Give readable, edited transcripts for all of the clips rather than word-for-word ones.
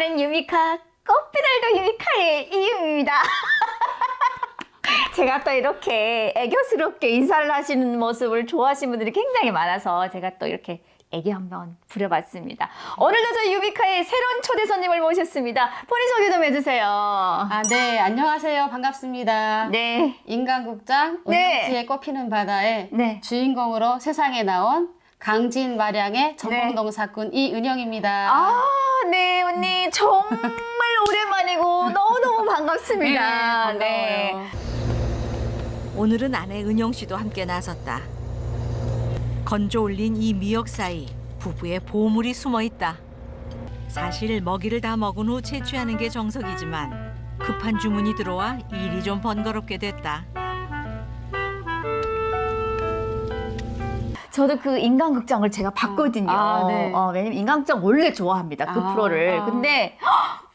나는 유미카, 꽃피들도 유미카의 이유입니다. 제가 또 이렇게 애교스럽게 인사를 하시는 모습을 좋아하시는 분들이 굉장히 많아서 제가 또 이렇게 애교 한번 부려봤습니다. 오늘도 저희 유미카의 새로운 초대 손님을 모셨습니다. 본인 소개 좀 해주세요. 네, 안녕하세요. 반갑습니다. 네. 인간극장 네. 은영씨의 꽃피는 바다의 네. 주인공으로 세상에 나온 강진 마량의 전봉동 사꾼 이은영입니다. 아, 네, 언니 정말 오랜만이고 너무너무 반갑습니다. 네, 반가워요. 오늘은 아내 은영 씨도 함께 나섰다. 건져 올린 이 미역 사이 부부의 보물이 숨어 있다. 사실 먹이를 다 먹은 후 채취하는 게 정석이지만 급한 주문이 들어와 일이 좀 번거롭게 됐다. 저도 그 인간극장을 제가 봤거든요. 네. 왜냐면 인간극장 원래 좋아합니다. 그 프로를. 아. 근데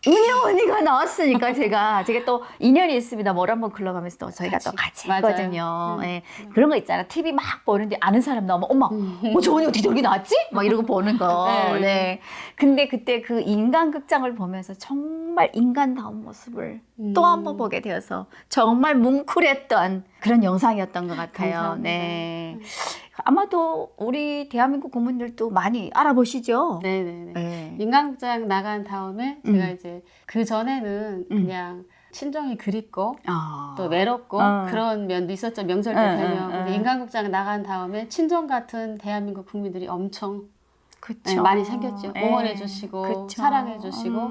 은영 언니가 나왔으니까 제가 또 인연이 있습니다. 뭘 한번 클럽 하면서 또 저희가 또 같이 맞아요. 했거든요. 예. 그런 거 있잖아. TV 막 보는데 아는 사람 나오면 엄마, 저 언니 어떻게 저기 나왔지? 막 이러고 보는 거. 네. 네. 근데 그때 그 인간극장을 보면서 정말 인간다운 모습을 또 한 번 보게 되어서 정말 뭉클했던 그런 영상이었던 것 같아요. 감사합니다. 네. 아마도 우리 대한민국 국민들도 많이 알아보시죠? 네네네. 네. 인간극장 나간 다음에 제가 이제 그 전에는 그냥 친정이 그립고 아. 또 외롭고 그런 면도 있었죠. 명절 때 되면. 근데 인간극장 나간 다음에 친정 같은 대한민국 국민들이 엄청 그쵸. 네, 많이 생겼죠. 네. 응원해 주시고 그쵸. 사랑해 주시고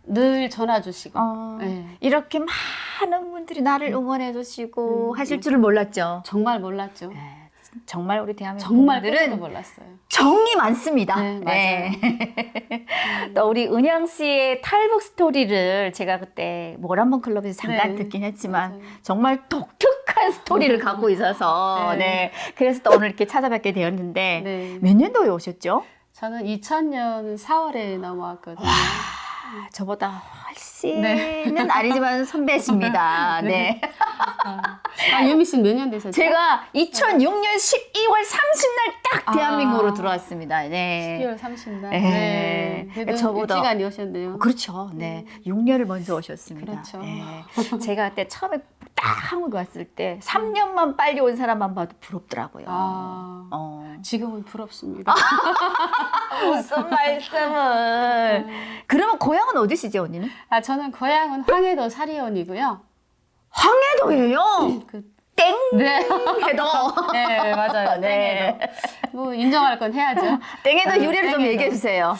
늘 전화 주시고 네. 이렇게 많은 분들이 나를 응원해 주시고 하실 줄을 몰랐죠. 정말 몰랐죠. 네. 정말 우리 대한민국 정말 분들은 꿈도 몰랐어요. 정이 많습니다. 네, 맞아요. 또 우리 은영 씨의 탈북 스토리를 제가 그때 모란봉 클럽에서 잠깐 네, 듣긴 했지만 맞아요. 정말 독특한 스토리를 갖고 있어서 네. 네. 그래서 또 오늘 이렇게 찾아뵙게 되었는데 네. 몇 년도에 오셨죠? 저는 2000년 4월에 넘어왔거든요. 아, 저보다 훨씬은 아니지만 선배십니다. 네. 유미 씨는 몇 년 되셨죠? 제가 2006년 12월 30날 딱 대한민국으로 들어왔습니다. 네. 12월 30날. 네. 네. 그래도 저보다- 일찍 오셨네요. 그렇죠. 네. 6년을 먼저 오셨습니다. 그렇죠. 네. 제가 그때 처음에 딱 한국 왔을 때 3년만 빨리 온 사람만 봐도 부럽더라고요. 지금은 부럽습니다. 무슨 말씀을. 그러면 고향은 어디시죠, 언니는? 저는 고향은 황해도 사리온이고요. 황해도예요. 그, 땡! 네. 해도. 네, 맞아요. 네. 땡해도. 뭐 인정할 건 해야죠. 땡해도 유래를 좀 땡해도. 얘기해 주세요.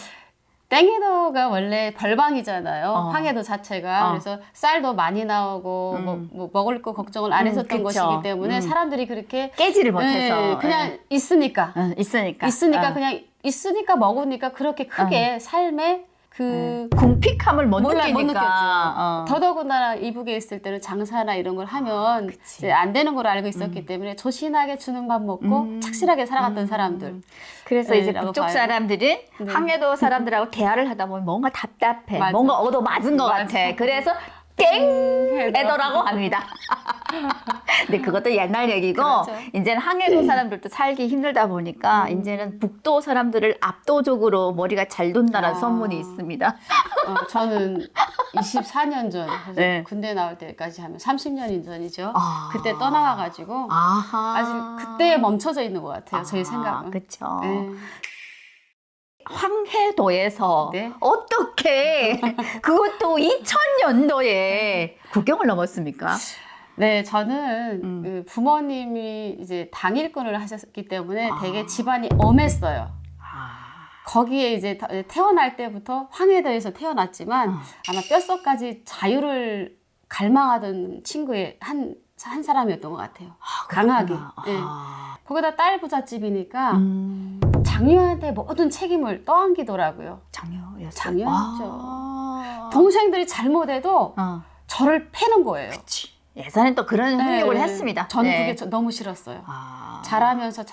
땡해도가 원래 벌방이잖아요. 어. 황해도 자체가. 그래서 쌀도 많이 나오고 뭐 먹을 거 걱정을 안 했었던 그쵸. 것이기 때문에 사람들이 그렇게 깨지를 못해서. 네, 그냥 있으니까. 있으니까. 그냥 있으니까 먹으니까 그렇게 크게 삶의 그 궁핍함을 못 몰라 못 느끼니까. 느꼈죠. 더더군다나 이북에 있을 때는 장사나 이런 걸 하면 이제 안 되는 걸 알고 있었기 때문에 조신하게 주는 밥 먹고 착실하게 살아갔던 사람들. 그래서 네, 이제 라고 북쪽 봐요. 사람들은 황해도 사람들하고 대화를 하다 보면 뭔가 답답해. 맞아. 뭔가 얻어맞은 것 같아. 그래서 땡! 해도라고 합니다. 근데 그것도 옛날 얘기고 그렇죠. 이제는 황해도 사람들도 살기 힘들다 보니까 이제는 북도 사람들을 압도적으로 머리가 잘 돈다는 소문이 있습니다. 저는 24년 전, 그래서 네. 군대 나올 때까지 하면 30년 전이죠. 아. 그때 떠나와가지고 아하. 아직 그때에 멈춰져 있는 것 같아요. 저희 생각은. 그렇죠. 네. 황해도에서 네. 어떻게 그것도 2000년도에 국경을 넘었습니까? 네, 저는 그 부모님이 이제 당일권을 하셨기 때문에 되게 집안이 엄했어요. 거기에 이제 태어날 때부터 황해도에서 태어났지만 아마 뼛속까지 자유를 갈망하던 친구의 한 사람이었던 것 같아요. 강하게. 네. 거기다 딸 부잣집이니까 장녀한테 모든 책임을 떠안기더라고요. 장녀였어요. 장녀였죠. 동생들이 잘못해도 저를 패는 거예요. 그치. 예전엔 또 그런 훈육을 했습니다. 저는 네. 그게 너무 싫었어요. 잘하면서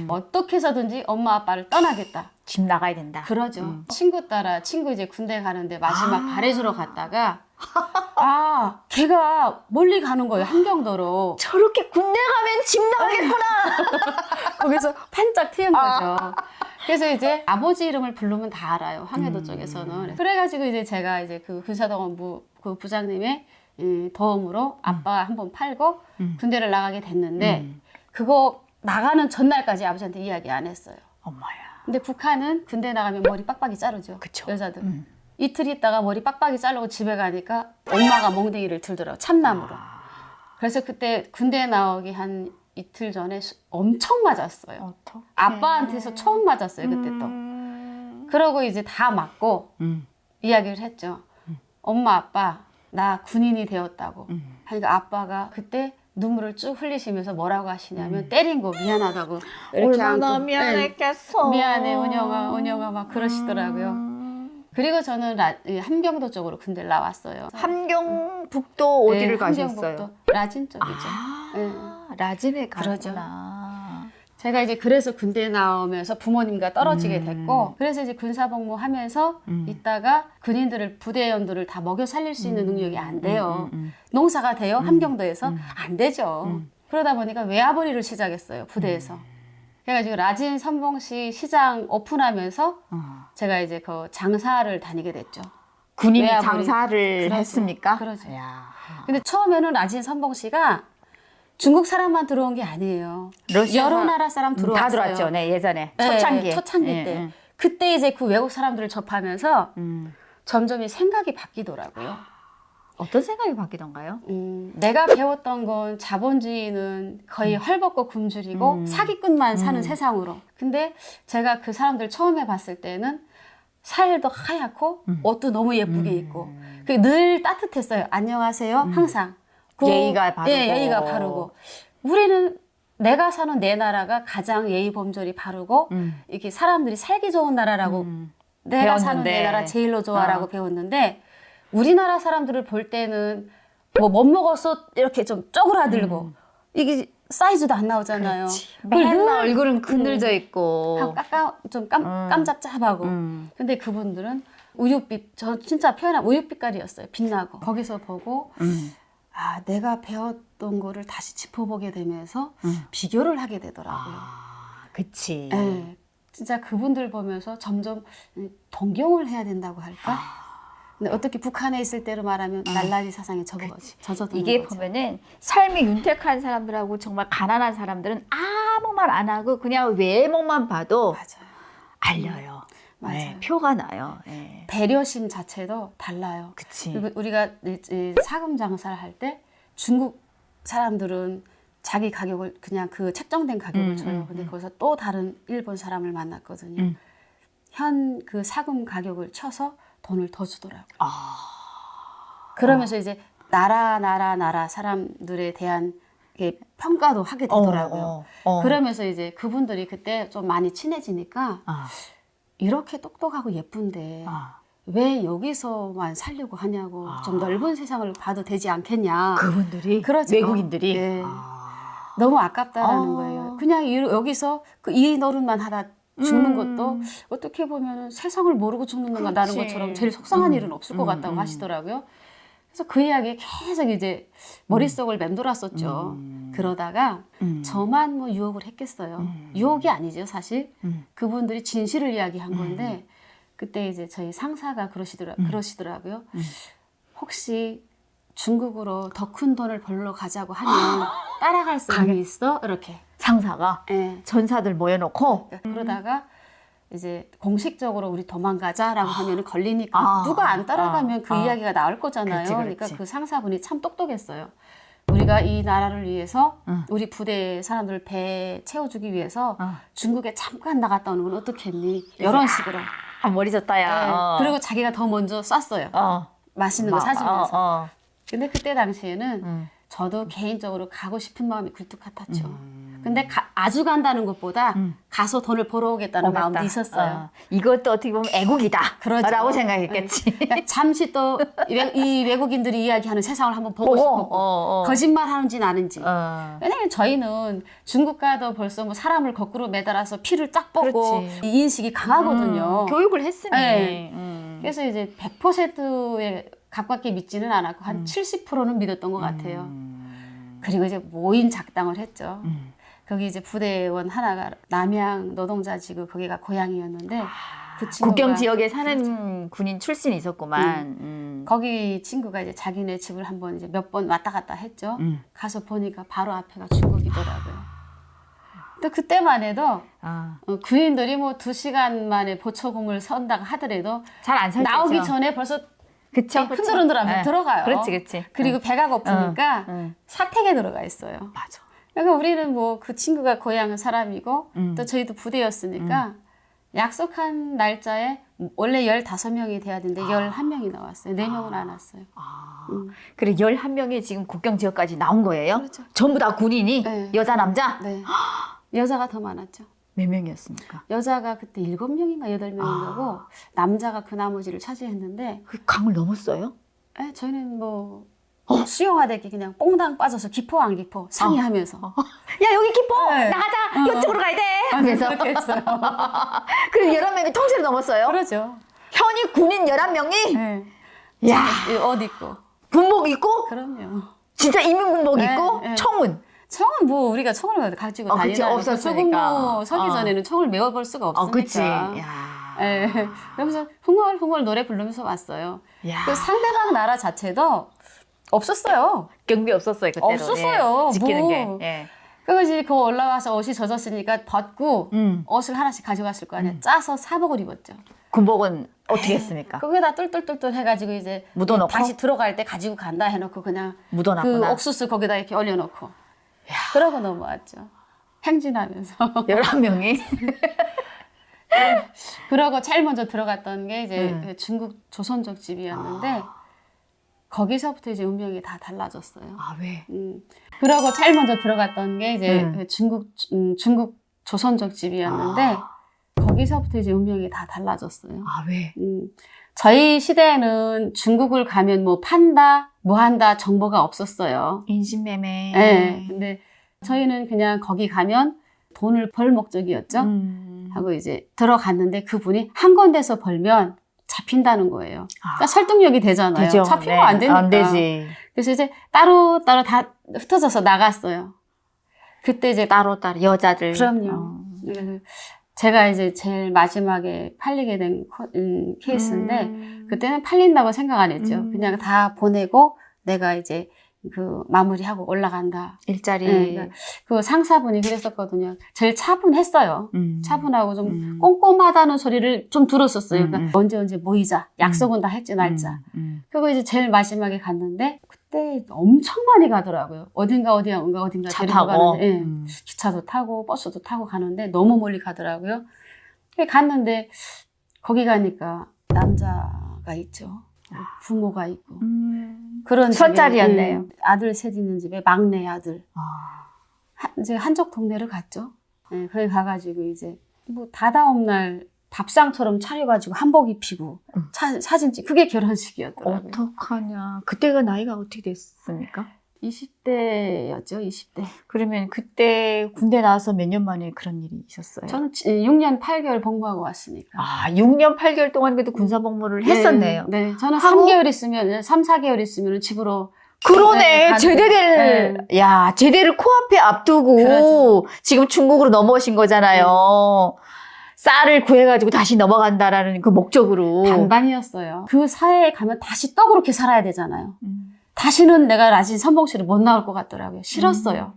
어떻게 해서든지 엄마 아빠를 떠나겠다. 집 나가야 된다. 그러죠. 친구 따라 친구 이제 군대 가는데 마지막 발해주러 갔다가 아, 걔가 멀리 가는 거예요. 함경도로. 저렇게 군대 가면 집 나가겠구나. 거기서 반짝 튀은 거죠. 그래서 이제 아버지 이름을 부르면 다 알아요. 황해도 쪽에서는. 그래가지고 이제 제가 이제 그 군사동원부 그 부장님의 도움으로 아빠가 한번 팔고 군대를 나가게 됐는데 그거 나가는 전날까지 아버지한테 이야기 안 했어요. 엄마야. 근데 북한은 군대 나가면 머리 빡빡이 자르죠. 그쵸. 여자들. 이틀 있다가 머리 빡빡이 자르고 집에 가니까 엄마가 멍댕이를 들더라고. 참나무로. 그래서 그때 군대 나오기 한 이틀 전에 엄청 맞았어요. 어떡해. 아빠한테서 처음 맞았어요. 그때 또. 그러고 이제 다 맞고 이야기를 했죠. 엄마 아빠 나 군인이 되었다고. 하니까 아빠가 그때 눈물을 쭉 흘리시면서 뭐라고 하시냐면 때린 거 미안하다고. 이렇게 얼마나 안고, 미안했겠어. 네, 미안해 운영아 막 그러시더라고요. 그리고 저는 함경도 쪽으로 군대를 나왔어요. 함경북도 어디를 네, 가셨어요? 함경북도 라진 쪽이죠. 네. 라진에 그러죠. 가구나. 제가 이제 그래서 군대 나오면서 부모님과 떨어지게 됐고 그래서 이제 군사복무하면서 있다가 군인들을 부대원들을 다 먹여 살릴 수 있는 능력이 안 돼요. 농사가 돼요? 함경도에서? 안 되죠. 그러다 보니까 외화벌이를 시작했어요. 부대에서. 그래가지고 라진 선봉시 시장 오픈하면서 제가 이제 그 장사를 다니게 됐죠. 군인이 외화벌이. 장사를 그러죠. 했습니까? 그러죠. 야. 근데 처음에는 라진 선봉시가 중국 사람만 들어온 게 아니에요. 러시아 여러 사람- 나라 사람 다 들어왔어요. 들어왔죠. 네, 예전에. 네, 초창기에. 초창기 예, 때. 예. 그때 이제 그 외국 사람들을 접하면서 점점 이 생각이 바뀌더라고요. 어떤 생각이 바뀌던가요? 내가 배웠던 건 자본주의는 거의 헐벗고 굶주리고 사기꾼만 사는 세상으로. 근데 제가 그 사람들 처음에 봤을 때는 살도 하얗고 옷도 너무 예쁘게 입고 그게 늘 따뜻했어요. 안녕하세요. 항상. 예의가 바르고. 예, 예의가 바르고. 우리는 내가 사는 내 나라가 가장 예의 범절이 바르고 이렇게 사람들이 살기 좋은 나라라고 내가 사는 내 배웠는데. 나라 제일로 좋아라고 배웠는데 우리나라 사람들을 볼 때는 뭐 못 먹어서 이렇게 좀 쪼그라들고 이게 사이즈도 안 나오잖아요. 맨날 얼굴은 그늘져 있고. 좀 깜잡잡하고. 근데 그분들은 우윳빛, 저 진짜 표현하면 우윳빛깔이었어요. 빛나고. 거기서 보고 아, 내가 배웠던 거를 다시 짚어보게 되면서 비교를 하게 되더라고요. 그치. 네, 진짜 그분들 보면서 점점 동경을 해야 된다고 할까? 근데 어떻게 북한에 있을 때로 말하면 날라리 사상에 젖어드는 이게 거죠. 보면은 삶이 윤택한 사람들하고 정말 가난한 사람들은 아무 말 안 하고 그냥 외모만 봐도 맞아요. 알려요. 맞아요. 네, 표가 나요. 네. 배려심 자체도 달라요. 그치. 그리고 우리가 이 사금 장사를 할 때 중국 사람들은 자기 가격을 그냥 그 책정된 가격을 줘요. 근데 거기서 또 다른 일본 사람을 만났거든요. 현 그 사금 가격을 쳐서 돈을 더 주더라고요. 그러면서 이제 나라 사람들에 대한 이렇게 평가도 하게 되더라고요. 그러면서 이제 그분들이 그때 좀 많이 친해지니까 이렇게 똑똑하고 예쁜데 왜 여기서만 살려고 하냐고 좀 넓은 세상을 봐도 되지 않겠냐. 그분들이 그러죠. 외국인들이 네. 너무 아깝다라는 거예요. 그냥 여기서 이 노릇만 하다 죽는 것도 어떻게 보면 세상을 모르고 죽는다는 그렇지. 것처럼 제일 속상한 일은 없을 것 같다고 하시더라고요. 그래서 그 이야기 계속 이제 머릿속을 맴돌았었죠. 그러다가 저만 뭐 유혹을 했겠어요. 유혹이 아니죠, 사실. 그분들이 진실을 이야기한 건데 그때 이제 저희 상사가 그러시더라고요. 혹시 중국으로 더 큰 돈을 벌러 가자고 하면 따라갈 사람이 있어? 이렇게. 상사가 네. 전사들 모여놓고 그러다가 이제 공식적으로 우리 도망가자라고 하면 걸리니까 누가 안 따라가면 그 이야기가 나올 거잖아요. 그렇지, 그렇지. 그러니까 그 상사분이 참 똑똑했어요. 우리가 이 나라를 위해서 우리 부대 사람들 배 채워주기 위해서 중국에 잠깐 나갔다 오는 건 어떻겠니? 이런 식으로. 머리 좋다야. 네. 그리고 자기가 더 먼저 쐈어요. 맛있는 거 사주면서. 근데 그때 당시에는 저도 개인적으로 가고 싶은 마음이 굴뚝 같았죠. 근데 아주 간다는 것보다 가서 돈을 벌어오겠다는 마음도 있었어요. 이것도 어떻게 보면 애국이다. 그러죠. 라고 생각했겠지. 그러니까 잠시 또 이 외국인들이 이야기하는 세상을 한번 보고 싶었고 거짓말 하는지 아는지. 왜냐면 저희는 중국과도 벌써 뭐 사람을 거꾸로 매달아서 피를 쫙 뽑고 그렇지. 이 인식이 강하거든요. 교육을 했으니. 네. 그래서 이제 100%의 가깝게 믿지는 않았고 한 70%는 믿었던 것 같아요. 그리고 이제 모인 작당을 했죠. 거기 이제 부대원 하나가 남양 노동자지구 거기가 고향이었는데 그 친구가 국경 지역에 사는 군인 출신이 있었구만. 거기 친구가 이제 자기네 집을 한번 이제 몇 번 왔다 갔다 했죠. 가서 보니까 바로 앞에가 중국이더라고요. 또 그때만 해도 군인들이 뭐 2시간 만에 보초금을 선다고 하더라도 잘 안 살죠. 나오기 전에 벌써 그쵸, 흔들흔들하면 들어가요. 그렇지. 그리고 배가 고프니까 사택에 들어가 있어요. 맞아. 그러니까 우리는 뭐 그 친구가 고향 사람이고 또 저희도 부대였으니까 약속한 날짜에 원래 15명이 돼야 되는데 11명이 나왔어요. 4명은 안 왔어요. 그래 11명이 지금 국경 지역까지 나온 거예요? 그렇죠. 전부 다 군인이? 네. 여자 남자? 네. 여자가 더 많았죠. 몇 명이었습니까? 여자가 그때 7명인가 8명인가고 남자가 그 나머지를 차지했는데 그 강을 넘었어요? 저희는 뭐 수영하듯이 그냥 뽕당 빠져서 깊어 안 깊어 상의하면서 야 여기 깊어! 네. 나가자! 이쪽으로 가야 돼! 그래서 그렇게 했어요. 그럼 11명이 통째로 넘었어요? 그러죠. 현역 군인 11명이? 네. 야 옷 입고. 군복 입고? 그럼요. 진짜 인민군복 네, 입고? 네. 총은? 총은 뭐 우리가 총을 가지고 그치, 다니는 없었으니까. 소금무 서기 전에는 총을 메워볼 수가 없으니까. 그치. 야. 예. 그러면서 흥얼흥얼 노래 부르면서 왔어요. 야. 그 상대방 나라 자체도 없었어요. 경비 없었어요 그때도. 없었어요. 예, 지키는 뭐. 게. 예. 그리고 이제 그 올라와서 옷이 젖었으니까 벗고 옷을 하나씩 가져갔을 거 아니에요. 짜서 사복을 입었죠. 군복은 어떻게 했습니까? 거기다 똘똘똘똘 해가지고 이제 묻어놓고? 다시 들어갈 때 가지고 간다 해놓고 그냥 그 묻어놨구나. 옥수수 거기다 이렇게 올려놓고 그러고 넘어왔죠. 행진하면서. 11명이? 그러고 제일 먼저 들어갔던 게 이제 그 중국 조선족 집이었는데 거기서부터 이제 운명이 다 달라졌어요. 아 왜? 그러고 제일 먼저 들어갔던 게 이제 그 중국 조선족 집이었는데 거기서부터 이제 운명이 다 달라졌어요. 아 왜? 저희 시대에는 중국을 가면 뭐 판다, 뭐 한다 정보가 없었어요. 인신매매. 네. 근데 저희는 그냥 거기 가면 돈을 벌 목적이었죠. 하고 이제 들어갔는데 그분이 한 군데서 벌면 잡힌다는 거예요. 그러니까 설득력이 되잖아요. 되죠. 잡히면 안 되니까. 안 되지. 그래서 이제 따로 다 흩어져서 나갔어요. 그때 이제 따로 여자들. 그럼요. 제가 이제 제일 마지막에 팔리게 된 케이스인데 그때는 팔린다고 생각 안 했죠. 그냥 다 보내고 내가 이제 그 마무리하고 올라간다. 일자리. 네, 그러니까 그 상사분이 그랬었거든요. 제일 차분했어요. 차분하고 좀 꼼꼼하다는 소리를 좀 들었었어요. 그러니까 언제 모이자. 약속은 다 했지 날짜. 그리고 이제 제일 마지막에 갔는데 그때 엄청 많이 가더라고요. 어딘가 차 데리고 타고. 가는데 예. 기차도 타고 버스도 타고 가는데 너무 멀리 가더라고요. 갔는데 거기 가니까 남자가 있죠. 부모가 있고 그런 선짜리였네요. 집에, 아들 셋 있는 집에 막내 아들 이제 한적 동네를 갔죠. 네, 거기 가가지고 이제 뭐 다다음 날 밥상처럼 차려가지고 한복 입히고 사진 찍 그게 결혼식이었더라고요. 어떡하냐. 그때가 나이가 어떻게 됐습니까? 20대였죠. 20대. 그러면 그때 군대 나와서 몇 년 만에 그런 일이 있었어요? 저는 6년 8개월 복무하고 왔으니까. 아, 6년 8개월 동안 그래도 군사복무를 했었네요. 네, 저는 하고? 3개월 있으면 3, 4개월 있으면 집으로 그러네. 가는- 제대를, 야, 제대를 코앞에 앞두고 그렇죠. 지금 중국으로 넘어오신 거잖아요. 쌀을 구해가지고 다시 넘어간다라는 그 목적으로. 반반이었어요. 그 사회에 가면 다시 또 그렇게 살아야 되잖아요. 다시는 내가 라진 선봉실을 못 나올 것 같더라고요. 싫었어요.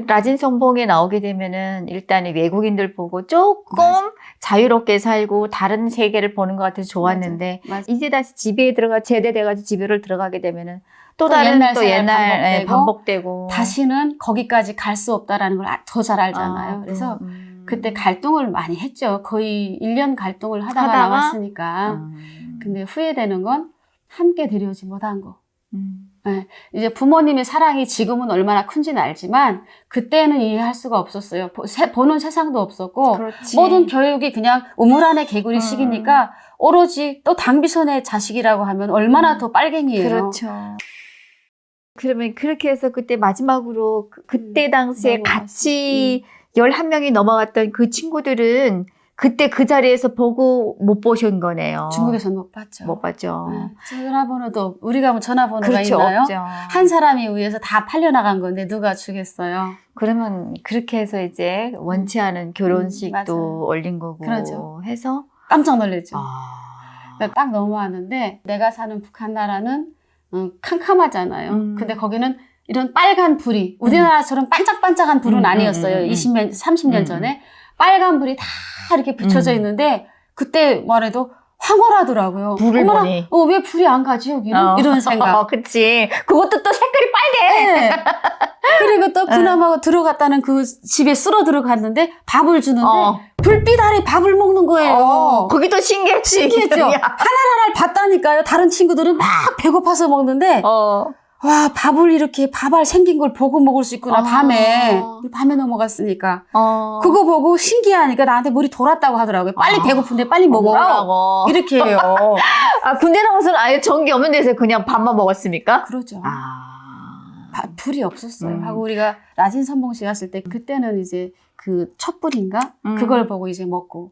라진 선봉에 나오게 되면은 일단 이 외국인들 보고 조금 맞아. 자유롭게 살고 다른 세계를 보는 것 같아서 좋았는데 맞아. 이제 다시 집에 제대돼가지고 집에를 들어가게 되면은 또 또 다른 옛날 또 생활 옛날 반복되고 반복되고 다시는 거기까지 갈 수 없다라는 걸 더 잘 알잖아요. 그래서 그때 갈등을 많이 했죠. 거의 1년 갈등을 하다가 나왔으니까. 근데 후회되는 건 함께 데려오지 못한 거. 네. 이제 부모님의 사랑이 지금은 얼마나 큰지는 알지만 그때는 이해할 수가 없었어요. 보는 세상도 없었고 그렇지. 모든 교육이 그냥 우물 안의 개구리 식이니까 오로지 또 당비선의 자식이라고 하면 얼마나 더 빨갱이에요. 그렇죠. 그러면 그렇게 해서 그때 마지막으로 그때 당시에 넘어갔어. 같이 11명이 넘어갔던 그 친구들은 그때 그 자리에서 보고 못 보신 거네요. 중국에서는 못 봤죠. 못 봤죠. 네. 전화번호도 우리가 뭐 전화번호가 그렇죠, 있나요? 없죠. 한 사람이 위해서 다 팔려나간 건데 누가 주겠어요? 그러면 그렇게 해서 이제 원치 않은 결혼식도 맞아요. 올린 거고 그러죠. 해서 깜짝 놀랐죠. 아. 그러니까 딱 넘어왔는데 내가 사는 북한 나라는 캄캄하잖아요. 근데 거기는 이런 빨간 불이 우리나라처럼 반짝반짝한 불은 아니었어요. 20년, 30년 전에 빨간 불이 다 이렇게 붙여져 있는데 그때 말해도 황홀하더라고요. 불을 어머나, 보니. 왜 불이 안 가지 여기는? 이런 생각. 그치. 그것도 또 색깔이 빨개. 네. 그리고 또 군함하고 들어갔다는 그 집에 쓸어 들어갔는데 밥을 주는데 불빛 아래 밥을 먹는 거예요. 거기도 신기했지. 신기했죠? 하나하나를 봤다니까요. 다른 친구들은 막 배고파서 먹는데 와 밥을 이렇게 밥알 생긴 걸 보고 먹을 수 있구나. 밤에 넘어갔으니까 그거 보고 신기하니까 나한테 머리 돌았다고 하더라고요. 빨리 배고픈데 빨리 먹으라고 이렇게 해요. 아, 군대 나와서는 아예 전기 없는 데서 그냥 밥만 먹었습니까? 그러죠. 아. 불이 없었어요. 하고 우리가 라진 선봉시 갔을 때 그때는 이제 그 촛불인가 그걸 보고 이제 먹고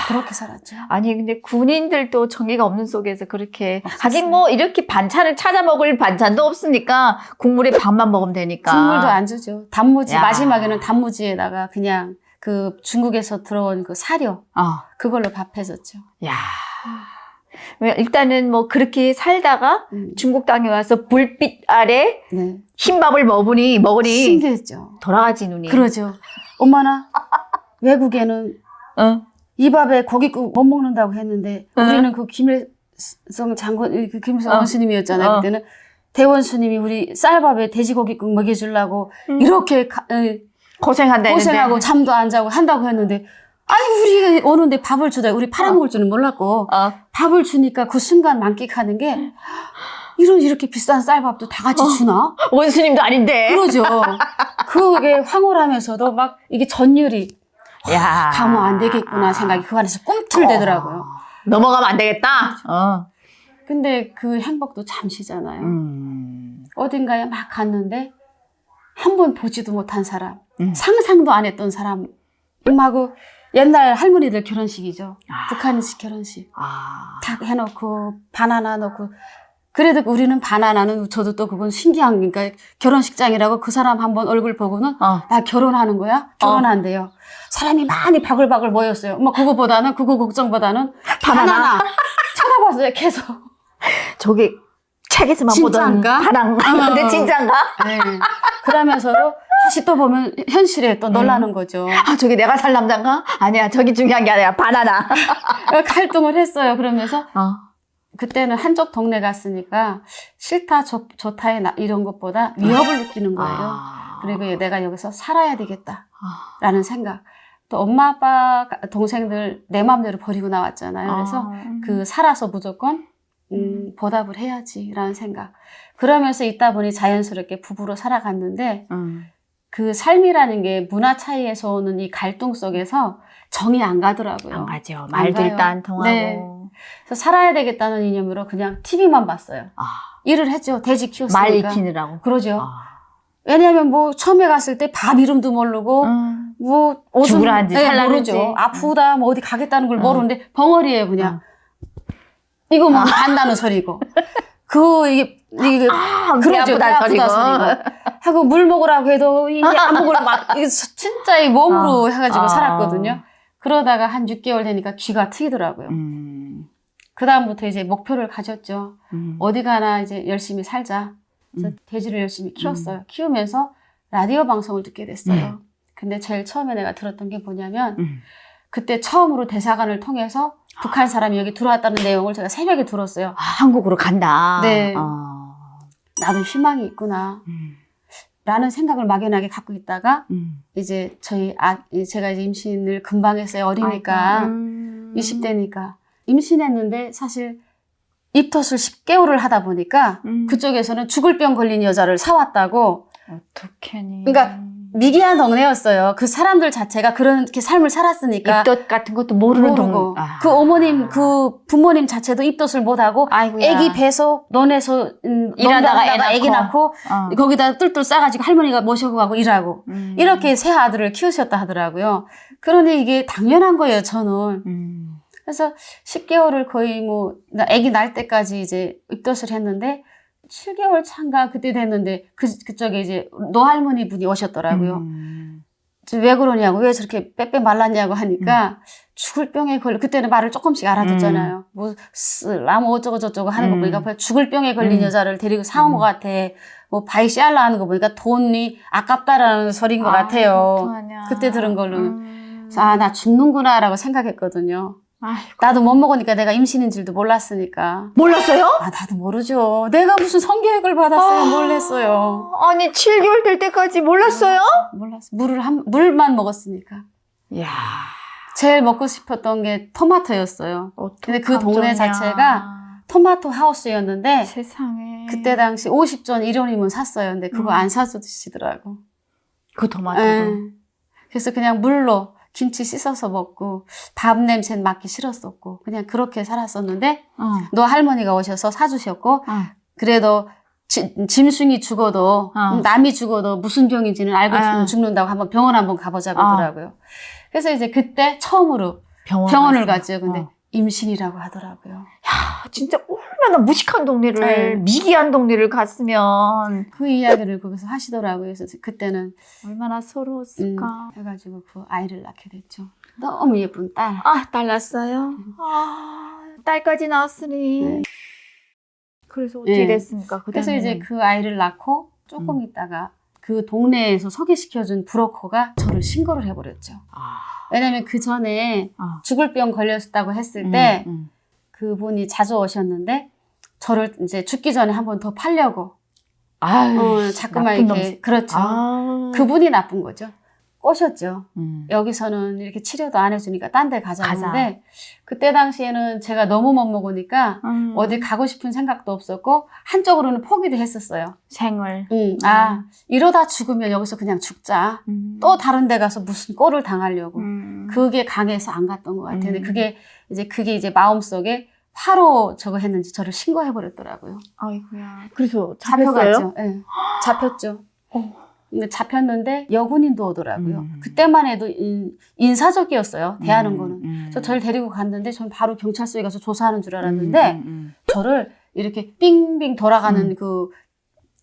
그렇게 살았죠. 아니 근데 군인들도 전기가 없는 속에서 그렇게 하긴 뭐 이렇게 반찬을 찾아 먹을 반찬도 없으니까 국물에 밥만 먹으면 되니까. 국물도 안 주죠. 단무지 야. 마지막에는 단무지에다가 그냥 그 중국에서 들어온 그 사료 그걸로 밥 해줬죠. 야. 일단은 뭐 그렇게 살다가 중국 땅에 와서 불빛 아래 네. 흰밥을 먹으니 신기했죠. 돌아가지 눈이. 그러죠. 엄마나 외국에는 이 밥에 고깃국 못 먹는다고 했는데 우리는 그 김일성 장군, 그 김일성 원수님이었잖아요. 그때는 대원 수님이 우리 쌀밥에 돼지고깃국 먹여주려고 이렇게 고생한다 고생하고 했는데. 잠도 안 자고 한다고 했는데 아니 우리가 오는데 밥을 주다 우리 팔아먹을 줄은 몰랐고 밥을 주니까 그 순간 만끽하는 게 이렇게 비싼 쌀밥도 다 같이 주나? 원수님도 아닌데. 그러죠. 그게 황홀하면서도 막 이게 전율이 야. 가면 안 되겠구나 생각이 그 안에서 꿈틀대더라고요. 넘어가면 안 되겠다. 근데 그 행복도 잠시잖아요. 어딘가에 막 갔는데 한 번 보지도 못한 사람, 상상도 안 했던 사람하고 옛날 할머니들 결혼식이죠. 북한식 결혼식. 다 해놓고 바나나 넣고 그래도 우리는 바나나는 저도 또 그건 신기한 그러니까 결혼식장이라고 그 사람 한번 얼굴 보고는 나 결혼하는 거야? 결혼한대요. 사람이 많이 바글바글 모였어요. 뭐 그거보다는 그거 걱정보다는 바나나 쳐다봤어요. 계속. 저게 책에서만 보던 진짠가? 바람. 근데 진짠가? 네. 그러면서도 다시 또 보면 현실에 또 놀라는 거죠. 아, 저기 내가 살 남잔가? 아니야, 저기 중요한 게 아니라 바나나. 활동을 했어요. 그러면서 그때는 한쪽 동네 갔으니까 싫다 좋다 이런 것보다 위협을 느끼는 거예요. 그리고 내가 여기서 살아야 되겠다라는 생각. 또 엄마 아빠 동생들 내 마음대로 버리고 나왔잖아요. 그래서 그 살아서 무조건 보답을 해야지라는 생각. 그러면서 있다 보니 자연스럽게 부부로 살아갔는데 그 삶이라는 게 문화 차이에서 오는 이 갈등 속에서 정이 안 가더라고요. 안 가죠. 말도 일단 안 통하고. 네. 그래서 살아야 되겠다는 이념으로 그냥 TV만 봤어요. 일을 했죠. 돼지 키웠으니까. 말 익히느라고. 그러죠. 왜냐하면 뭐 처음에 갔을 때 밥 이름도 모르고 뭐 옷은 죽으라는지 살라는지 모르죠. 아프다 뭐 어디 가겠다는 걸 모르는데 벙어리예요 그냥. 이거 뭐 간다는 소리고. 이게 그러죠. 아프다 소리고. 하고 물 먹으라고 해도 이게 안 먹으라고 막 진짜 이 몸으로 해가지고 살았거든요. 그러다가 한 6개월 되니까 귀가 트이더라고요. 그 다음부터 이제 목표를 가졌죠. 어디 가나 이제 열심히 살자. 그래서 돼지를 열심히 키웠어요. 키우면서 라디오 방송을 듣게 됐어요. 근데 제일 처음에 내가 들었던 게 뭐냐면 그때 처음으로 대사관을 통해서 북한 사람이 여기 들어왔다는 내용을 제가 새벽에 들었어요. 한국으로 간다. 네. 나도 희망이 있구나. 라는 생각을 막연하게 갖고 있다가 이제 제가 이제 임신을 금방 했어요. 어리니까 20대니까 임신했는데 사실 입덧을 10개월을 하다 보니까 그쪽에서는 죽을 병 걸린 여자를 사왔다고. 어떡하니. 그러니까 미개한 동네였어요. 그 사람들 자체가 그렇게 삶을 살았으니까. 입덧 같은 것도 모르는 모르고. 동. 그 어머님, 그 부모님 자체도 입덧을 못하고, 아이고야. 애기 배속, 논에서 일하다가 애기 낳고, 거기다 뚫뚫 싸가지고 할머니가 모시고 가고 일하고. 이렇게 세 아들을 키우셨다 하더라고요. 그러니 이게 당연한 거예요, 저는. 그래서 10개월을 거의 뭐, 나 애기 낳을 때까지 이제 입덧을 했는데, 7개월 차인가 그때 됐는데, 그쪽에 이제 노할머니 분이 오셨더라고요. 왜 그러냐고, 왜 저렇게 빼빼 말랐냐고 하니까, 죽을 병에 걸려, 그때는 말을 조금씩 알아듣잖아요. 뭐, 나무 어쩌고저쩌고 하는 거 보니까, 죽을 병에 걸린 여자를 데리고 사온 것 같아. 뭐, 바이시알라 하는 거 보니까 돈이 아깝다라는 소리인 것 같아요. 어떡하냐. 그때 들은 걸로는. 그래서 아, 나 죽는구나라고 생각했거든요. 아이고. 나도 못 먹으니까 내가 임신인 줄도 몰랐으니까. 몰랐어요? 아, 나도 모르죠. 내가 무슨 성교육을 받았어요. 몰랐어요. 아니 7개월 될 때까지 몰랐어요? 몰랐어. 물만 먹었으니까. 이야. 제일 먹고 싶었던 게 토마토였어요. 근데 그 동네 어떡하냐. 자체가 토마토 하우스였는데 세상에. 그때 당시 50전 1원이면 샀어요. 근데 그거 안 사주시더라고. 그 토마토도. 그래서 그냥 물로 김치 씻어서 먹고 밥 냄새는 맡기 싫었었고 그냥 그렇게 살았었는데 너 할머니가 오셔서 사주셨고 그래도 짐승이 죽어도 남이 죽어도 무슨 병인지는 알고 죽는다고 한번 병원 한번 가보자고 하더라고요. 그래서 이제 그때 처음으로 병원을 갔죠. 근데 임신이라고 하더라고요. 야, 진짜 얼마나 무식한 동네를 미개한 동네를 갔으면 그 이야기를 거기서 하시더라고요. 그래서 그때는 얼마나 서러웠을까. 해가지고 그 아이를 낳게 됐죠. 너무 예쁜 딸. 아, 딸 낳았어요? 아, 딸까지 낳았으니. 네. 그래서 어떻게 네. 됐습니까? 그래서 이제 그 아이를 낳고 조금 있다가 그 동네에서 소개시켜준 브로커가 저를 신고를 해버렸죠. 왜냐면 그 전에 죽을 병 걸렸다고 했을 때 그분이 자주 오셨는데 저를 이제 죽기 전에 한 번 더 팔려고. 아유, 자꾸만 나쁜 이렇게. 놈. 그렇죠. 아. 그분이 나쁜 거죠. 꼬셨죠. 여기서는 이렇게 치료도 안 해주니까 딴 데 가자는데 그때 당시에는 제가 너무 못 먹으니까 어디 가고 싶은 생각도 없었고 한쪽으로는 포기도 했었어요. 생을. 아, 이러다 죽으면 여기서 그냥 죽자. 또 다른 데 가서 무슨 꼴을 당하려고. 그게 강해서 안 갔던 것 같아요. 근데 그게 이제 마음속에 화로 저거 했는지 저를 신고해버렸더라고요. 아이고야. 그래서 잡혔어요? 잡혀갔죠. 네. 잡혔죠. 근데 잡혔는데 여군인도 오더라고요. 그때만 해도 인사적이었어요. 대하는 거는. 그래서 저를 데리고 갔는데 저는 바로 경찰서에 가서 조사하는 줄 알았는데 저를 이렇게 빙빙 돌아가는 그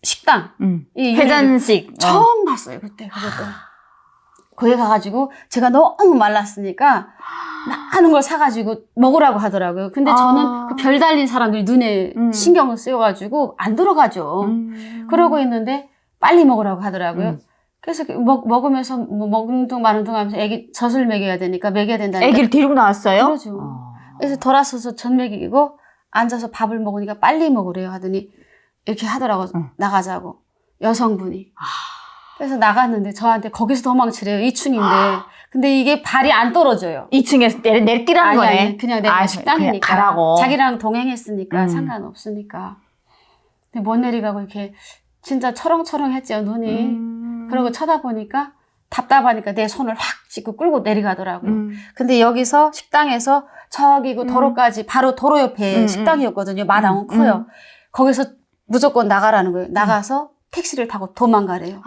식당. 이 회전식. 처음 봤어요. 그때 그것도. 거기 가가지고 제가 너무 말랐으니까 많은 걸 사가지고 먹으라고 하더라고요. 근데 저는 그 별 달린 사람들이 눈에 신경을 쓰여가지고 안 들어가죠. 그러고 있는데 빨리 먹으라고 하더라고요. 그래서 먹으면서 뭐 먹는 둥 마는 둥 하면서 애기 젖을 먹여야 되니까 먹여야 된다니까. 애기를 데리고 나왔어요? 그러죠. 그래서 돌아서서 젖 먹이고 앉아서 밥을 먹으니까 빨리 먹으래요 하더니 이렇게 하더라고. 나가자고. 여성분이. 그래서 나갔는데 저한테 거기서 도망치래요. 2층인데. 근데 이게 발이 안 떨어져요. 2층에서 내리라는 거네. 아니, 그냥 내가 식당이니까. 그냥 가라고. 자기랑 동행했으니까 상관없으니까. 근데 못 내리가고 이렇게 진짜 철렁철렁했죠, 눈이. 그러고 쳐다보니까 답답하니까 내 손을 확 짚고 끌고 내려가더라고요. 근데 여기서 식당에서 저기 그 도로까지 바로 도로 옆에 식당이었거든요. 마당은 커요. 거기서 무조건 나가라는 거예요. 나가서 택시를 타고 도망가래요.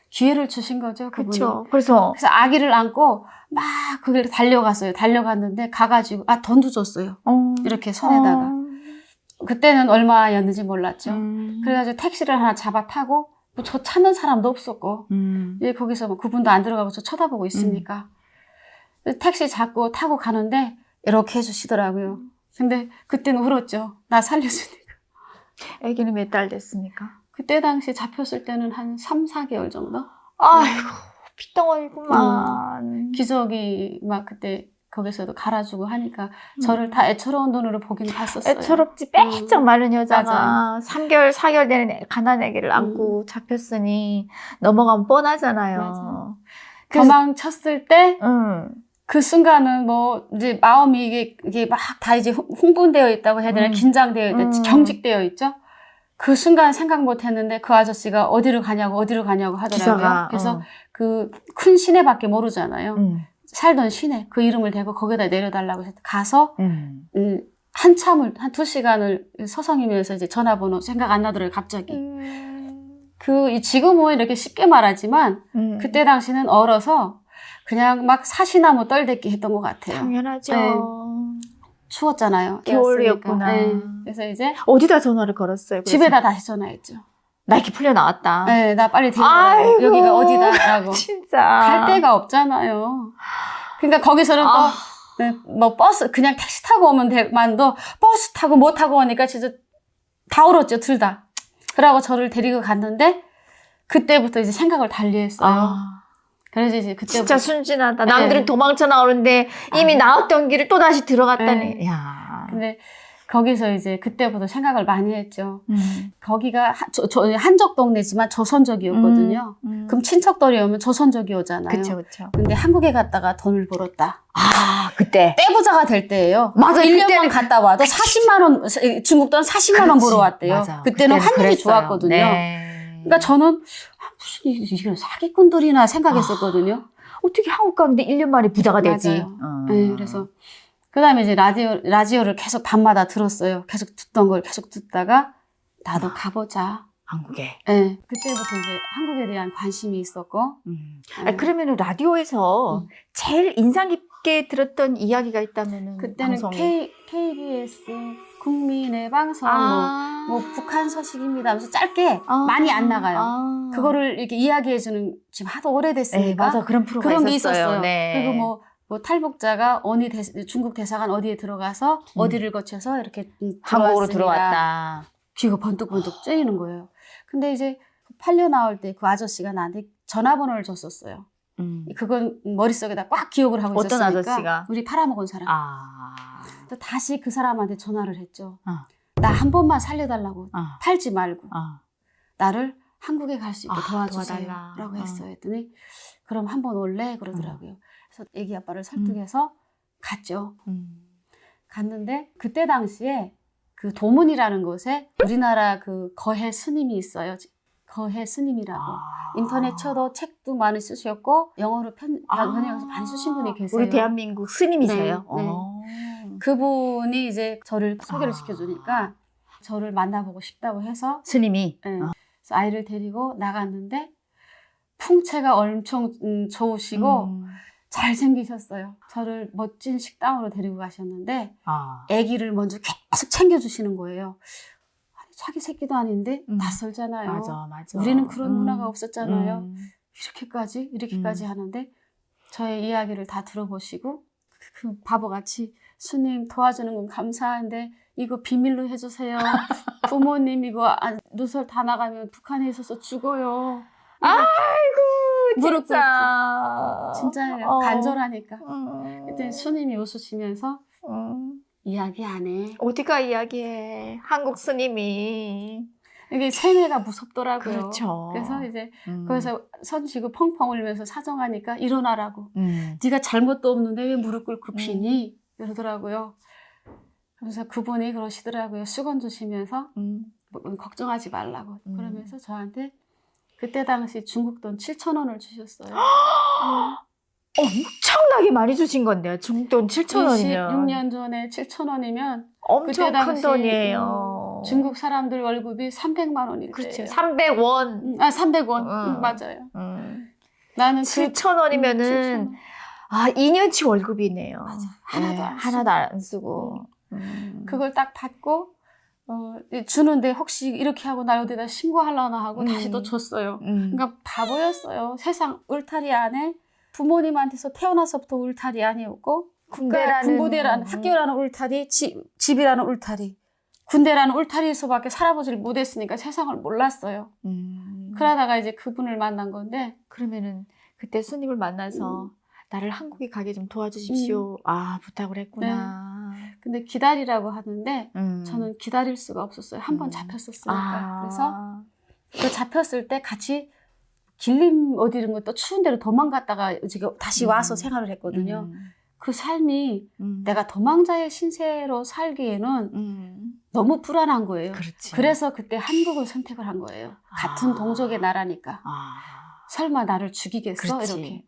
기회를 주신 거죠, 그분이. 그렇죠. 그래서 아기를 안고 막 그 길을 달려갔어요. 달려갔는데 가가지고 돈도 줬어요. 이렇게 손에다가. 그때는 얼마였는지 몰랐죠. 그래가지고 택시를 하나 잡아 타고 뭐 저 찾는 사람도 없었고 예, 거기서 뭐 그분도 안 들어가고 저 쳐다보고 있으니까 택시 잡고 타고 가는데 이렇게 해주시더라고요. 근데 그때는 울었죠. 나 살려주니까. 아기는 몇 달 됐습니까? 그때 당시 잡혔을 때는 한 3, 4개월 정도? 아이고, 핏덩어리구만. 기저귀 막 그때 거기서도 갈아주고 하니까 저를 다 애처로운 눈으로 보긴 봤었어요. 애처롭지 빼짝 마른 여자가 맞아요. 3개월, 4개월 되는 가난 아기를 안고 잡혔으니 넘어가면 뻔하잖아요. 맞아요. 도망쳤을 때 그 순간은 뭐 이제 마음이 이게 막 다 이제 흥분되어 있다고 해야 되나 긴장되어 있다, 경직되어 있죠. 그 순간 생각 못 했는데 그 아저씨가 어디로 가냐고 하더라고요. 기사가, 그래서 그 큰 시내밖에 모르잖아요. 음. 살던 시내 그 이름을 대고 거기다 내려달라고 해서 가서 음. 한참을 한 2시간을 서성이면서 이제 전화번호 생각 안 나더라고요. 갑자기. 지금은 이렇게 쉽게 말하지만 그때 당시는 얼어서 그냥 막 사시나무 떨댔기 했던 것 같아요. 당연하죠. 네. 추웠잖아요. 겨울이었구나. 네. 그래서 이제 어디다 전화를 걸었어요? 그래서? 집에다 다시 전화했죠. 나 이렇게 풀려 나왔다. 네, 나 빨리 데리고 아이고, 가라고. 여기가 어디다라고. 진짜. 갈 데가 없잖아요. 그러니까 거기서는 또 뭐 버스 그냥 택시 타고 오면 만도 버스 타고 뭐 타고 오니까 진짜 다 울었죠, 둘 다. 그러고 저를 데리고 갔는데 그때부터 이제 생각을 달리했어요. 그래서 이제 그때부터 진짜 순진하다. 남들은 도망쳐 나오는데 이미 나왔던 길을 또 다시 들어갔다니. 야. 근데 거기서 이제 그때부터 생각을 많이 했죠. 거기가 한적 동네지만 조선족이었거든요. 그럼 친척들이 오면 조선족이 오잖아요. 그쵸. 근데 한국에 갔다가 돈을 벌었다. 그때. 떼부자가 될 때예요. 맞아, 1년만 그때는 갔다 와도 40만 원, 중국 돈 40만 원 벌어왔대요. 맞아. 그때는 환율이 그랬어요. 좋았거든요. 네. 그러니까 저는 무슨 이게 사기꾼들이나 생각했었거든요. 어떻게 한국 가는데 1년 만에 부자가 되지? 맞아요. 네, 그래서 그다음에 이제 라디오를 계속 밤마다 들었어요. 계속 듣던 걸 계속 듣다가 나도 가보자. 한국에. 네, 그때부터 이제 한국에 대한 관심이 있었고. 그러면은 라디오에서 제일 인상 깊게 들었던 이야기가 있다면은 그때는 방송이? KBS 국민의 방송 뭐 북한 소식입니다 하면서 짧게 많이 안 나가요. 그거를 이렇게 이야기해주는 지금 하도 오래됐으니까. 네, 맞아. 그런 프로가 그런 게 있었어요. 있었어요. 네. 그리고 뭐 탈북자가 중국 대사관 어디에 들어가서 어디를 거쳐서 이렇게 한국으로 들어왔습니다. 들어왔다. 귀가 번뜩번뜩 쬐이는 거예요. 근데 이제 팔려 나올 때 그 아저씨가 나한테 전화번호를 줬었어요. 그건 머릿속에다 꽉 기억을 하고 어떤 있었으니까. 아저씨가? 우리 팔아먹은 사람. 그래서 다시 그 사람한테 전화를 했죠. 나 한 번만 살려달라고. 팔지 말고. 나를 한국에 갈 수 있게 도와주세요. 도와달라. 라고 했어요. 했더니 그럼 한 번 올래? 그러더라고요. 그래서 애기 아빠를 설득해서 갔죠. 갔는데 그때 당시에 그 도문이라는 곳에 우리나라 그 거해 스님이 있어요. 거해 스님이라고. 인터넷 쳐도 책도 많이 쓰셨고 영어로 번역해서 많이 쓰신 분이 계세요. 우리 대한민국 스님이세요? 네. 그분이 이제 저를 소개를 시켜주니까 저를 만나보고 싶다고 해서 스님이? 네. 그래서 아이를 데리고 나갔는데 풍채가 엄청 좋으시고 잘생기셨어요. 저를 멋진 식당으로 데리고 가셨는데 아기를 먼저 계속 챙겨주시는 거예요. 아니, 자기 새끼도 아닌데 낯설잖아요. 맞아. 우리는 그런 문화가 없었잖아요. 이렇게까지 하는데 저의 이야기를 다 들어보시고 그 바보같이 스님 도와주는 건 감사한데 이거 비밀로 해주세요. 부모님 이거 누설 다 나가면 북한에 있어서 죽어요. 아이고 진짜예요. 간절하니까. 그때 스님이 웃으시면서 이야기 안 해. 어디가 이야기해. 한국 스님이. 이게 세뇌가 무섭더라고요. 그렇죠. 그래서 이제 거기서 손 쥐고 펑펑 울면서 사정하니까 일어나라고. 음. 네가 잘못도 없는데 왜 무릎 꿇고 피니? 이러더라고요. 그래서 그분이 그러시더라고요. 수건 주시면서 뭐, 걱정하지 말라고. 그러면서 저한테 그때 당시 중국 돈 7,000원을 주셨어요. 엄청나게 많이 주신 건데요. 중국 돈 7,000원이면. 26년 전에 7,000원이면 엄청 그때 큰 당시, 돈이에요. 중국 사람들 월급이 300만 원일 그렇죠. 때예요. 300원. 300원. 맞아요. 나는 7,000원이면은 2년치 월급이네요. 맞아. 하나도 안 쓰고. 하나도 안 쓰고. 그걸 딱 받고 주는데 혹시 이렇게 하고 나 어디다 신고하려나 하고 다시 또 줬어요. 그러니까 바보였어요. 세상 울타리 안에 부모님한테서 태어나서부터 울타리 아니었고 군부대라는 학교라는 울타리, 집이라는 울타리, 군대라는 울타리에서밖에 살아보지를 못했으니까 세상을 몰랐어요. 그러다가 이제 그분을 만난 건데 그러면은 그때 스님을 만나서 나를 한국에 가게 좀 도와주십시오. 부탁을 했구나. 네. 근데 기다리라고 하는데 저는 기다릴 수가 없었어요. 한 번 잡혔었으니까. 그래서 그 잡혔을 때 같이 길림 어디 이런 것도 추운 데로 도망갔다가 지금 다시 와서 생활을 했거든요. 그 삶이 내가 도망자의 신세로 살기에는 너무 불안한 거예요. 그렇지. 그래서 그때 한국을 선택을 한 거예요. 같은 아. 동족의 나라니까. 아, 설마 나를 죽이겠어? 그렇지. 이렇게.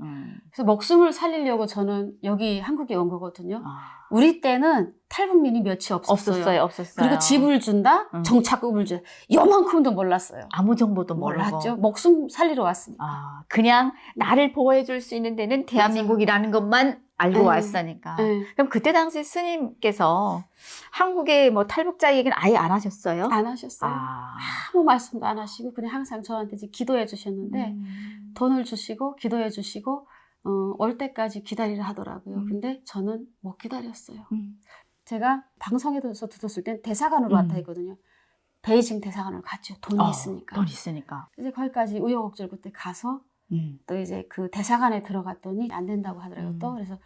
그래서 목숨을 살리려고 저는 여기 한국에 온 거거든요. 아. 우리 때는 탈북민이 몇이 없었어요. 없었어요. 그리고 집을 준다? 응. 정착금을 준다. 요만큼도 몰랐어요. 아무 정보도 몰랐죠. 모르고. 목숨 살리러 왔으니까. 아, 그냥 나를 보호해줄 수 있는 데는 대한민국이라는 것만 알고 네. 왔으니까. 네. 그럼 그때 당시 스님께서 한국의 뭐 탈북자 얘기는 아예 안 하셨어요? 안 하셨어요. 아. 아무 말씀도 안 하시고 그냥 항상 저한테 이제 기도해 주셨는데 돈을 주시고 기도해 주시고 올 때까지 기다리라 하더라고요. 근데 저는 못 기다렸어요. 제가 방송에서 들었을 땐 대사관으로 왔다 했거든요. 베이징 대사관을 갔죠. 돈이 있으니까. 돈 있으니까. 이제 거기까지 우여곡절 그때 가서 또 이제 그 대사관에 들어갔더니 안 된다고 하더라고요. 또 그래서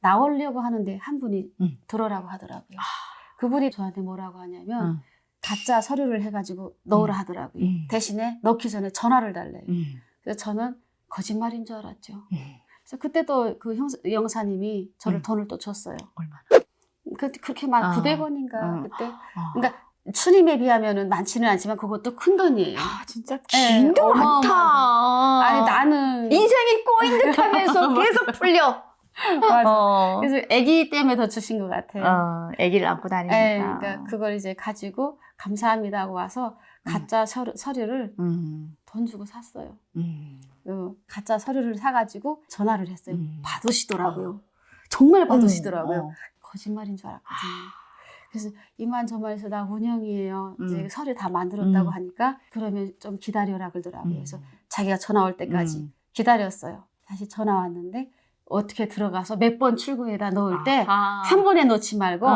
나오려고 하는데 한 분이 들어라고 하더라고요. 그분이 저한테 뭐라고 하냐면 가짜 서류를 해가지고 넣으라 하더라고요. 대신에 넣기 전에 전화를 달래요. 그래서 저는 거짓말인 줄 알았죠. 그래서 그때 또 그 영사님이 저를 돈을 또 줬어요. 얼마나? 그렇게 막 900원인가 그때. 아. 그러니까 추님에 비하면은 많지는 않지만 그것도 큰 돈이에요. 아, 진짜 네, 긴게 많다. 아니 나는 인생이 꼬인 듯하면서 계속 풀려. 맞아. 그래서 아기 때문에 더 주신 것 같아요. 아기를 안고 다니니까. 네, 그러니까 그걸 이제 가지고 감사합니다 하고 와서 가짜 서류를 돈 주고 샀어요. 가짜 서류를 사가지고 전화를 했어요. 받으시더라고요. 정말 받으시더라고요. 거짓말인 줄 알았거든요. 그래서 이만저만해서 나 운영이에요. 이제 서류 다 만들었다고 하니까 그러면 좀 기다려라 그러더라고요. 그래서 자기가 전화 올 때까지 기다렸어요. 다시 전화 왔는데 어떻게 들어가서 몇 번 출구에다 넣을 때 한 번에 넣지 말고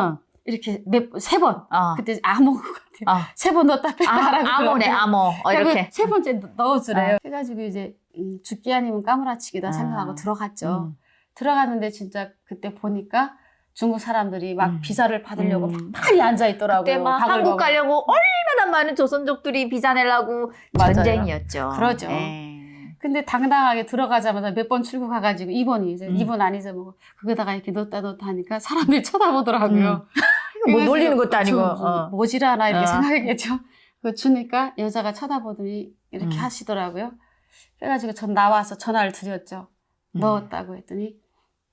이렇게 세 번. 그때 암호 같아요. 세 번 넣었다 뺐다 하라고 암호네, 암호. 이렇게. 세 번째 넣어주래요. 해가지고 이제 죽기 아니면 까무라치기다 생각하고 들어갔죠. 들어갔는데 진짜 그때 보니까 중국 사람들이 막 비자를 받으려고 많이 앉아있더라고요. 그때 막 한국 가려고 얼마나 많은 조선족들이 비자 내려고 맞아요. 전쟁이었죠. 그러죠. 근데 당당하게 들어가자마자 몇 번 출구 가가지고 2번이 이제 2번 아니죠. 뭐 거기다가 이렇게 넣었다 하니까 사람들이 쳐다보더라고요. 뭐 놀리는 것도 아니고. 뭐지라나 이렇게 생각했겠죠. 그거 주니까 여자가 쳐다보더니 이렇게 하시더라고요. 그래가지고 전 나와서 전화를 드렸죠. 넣었다고 했더니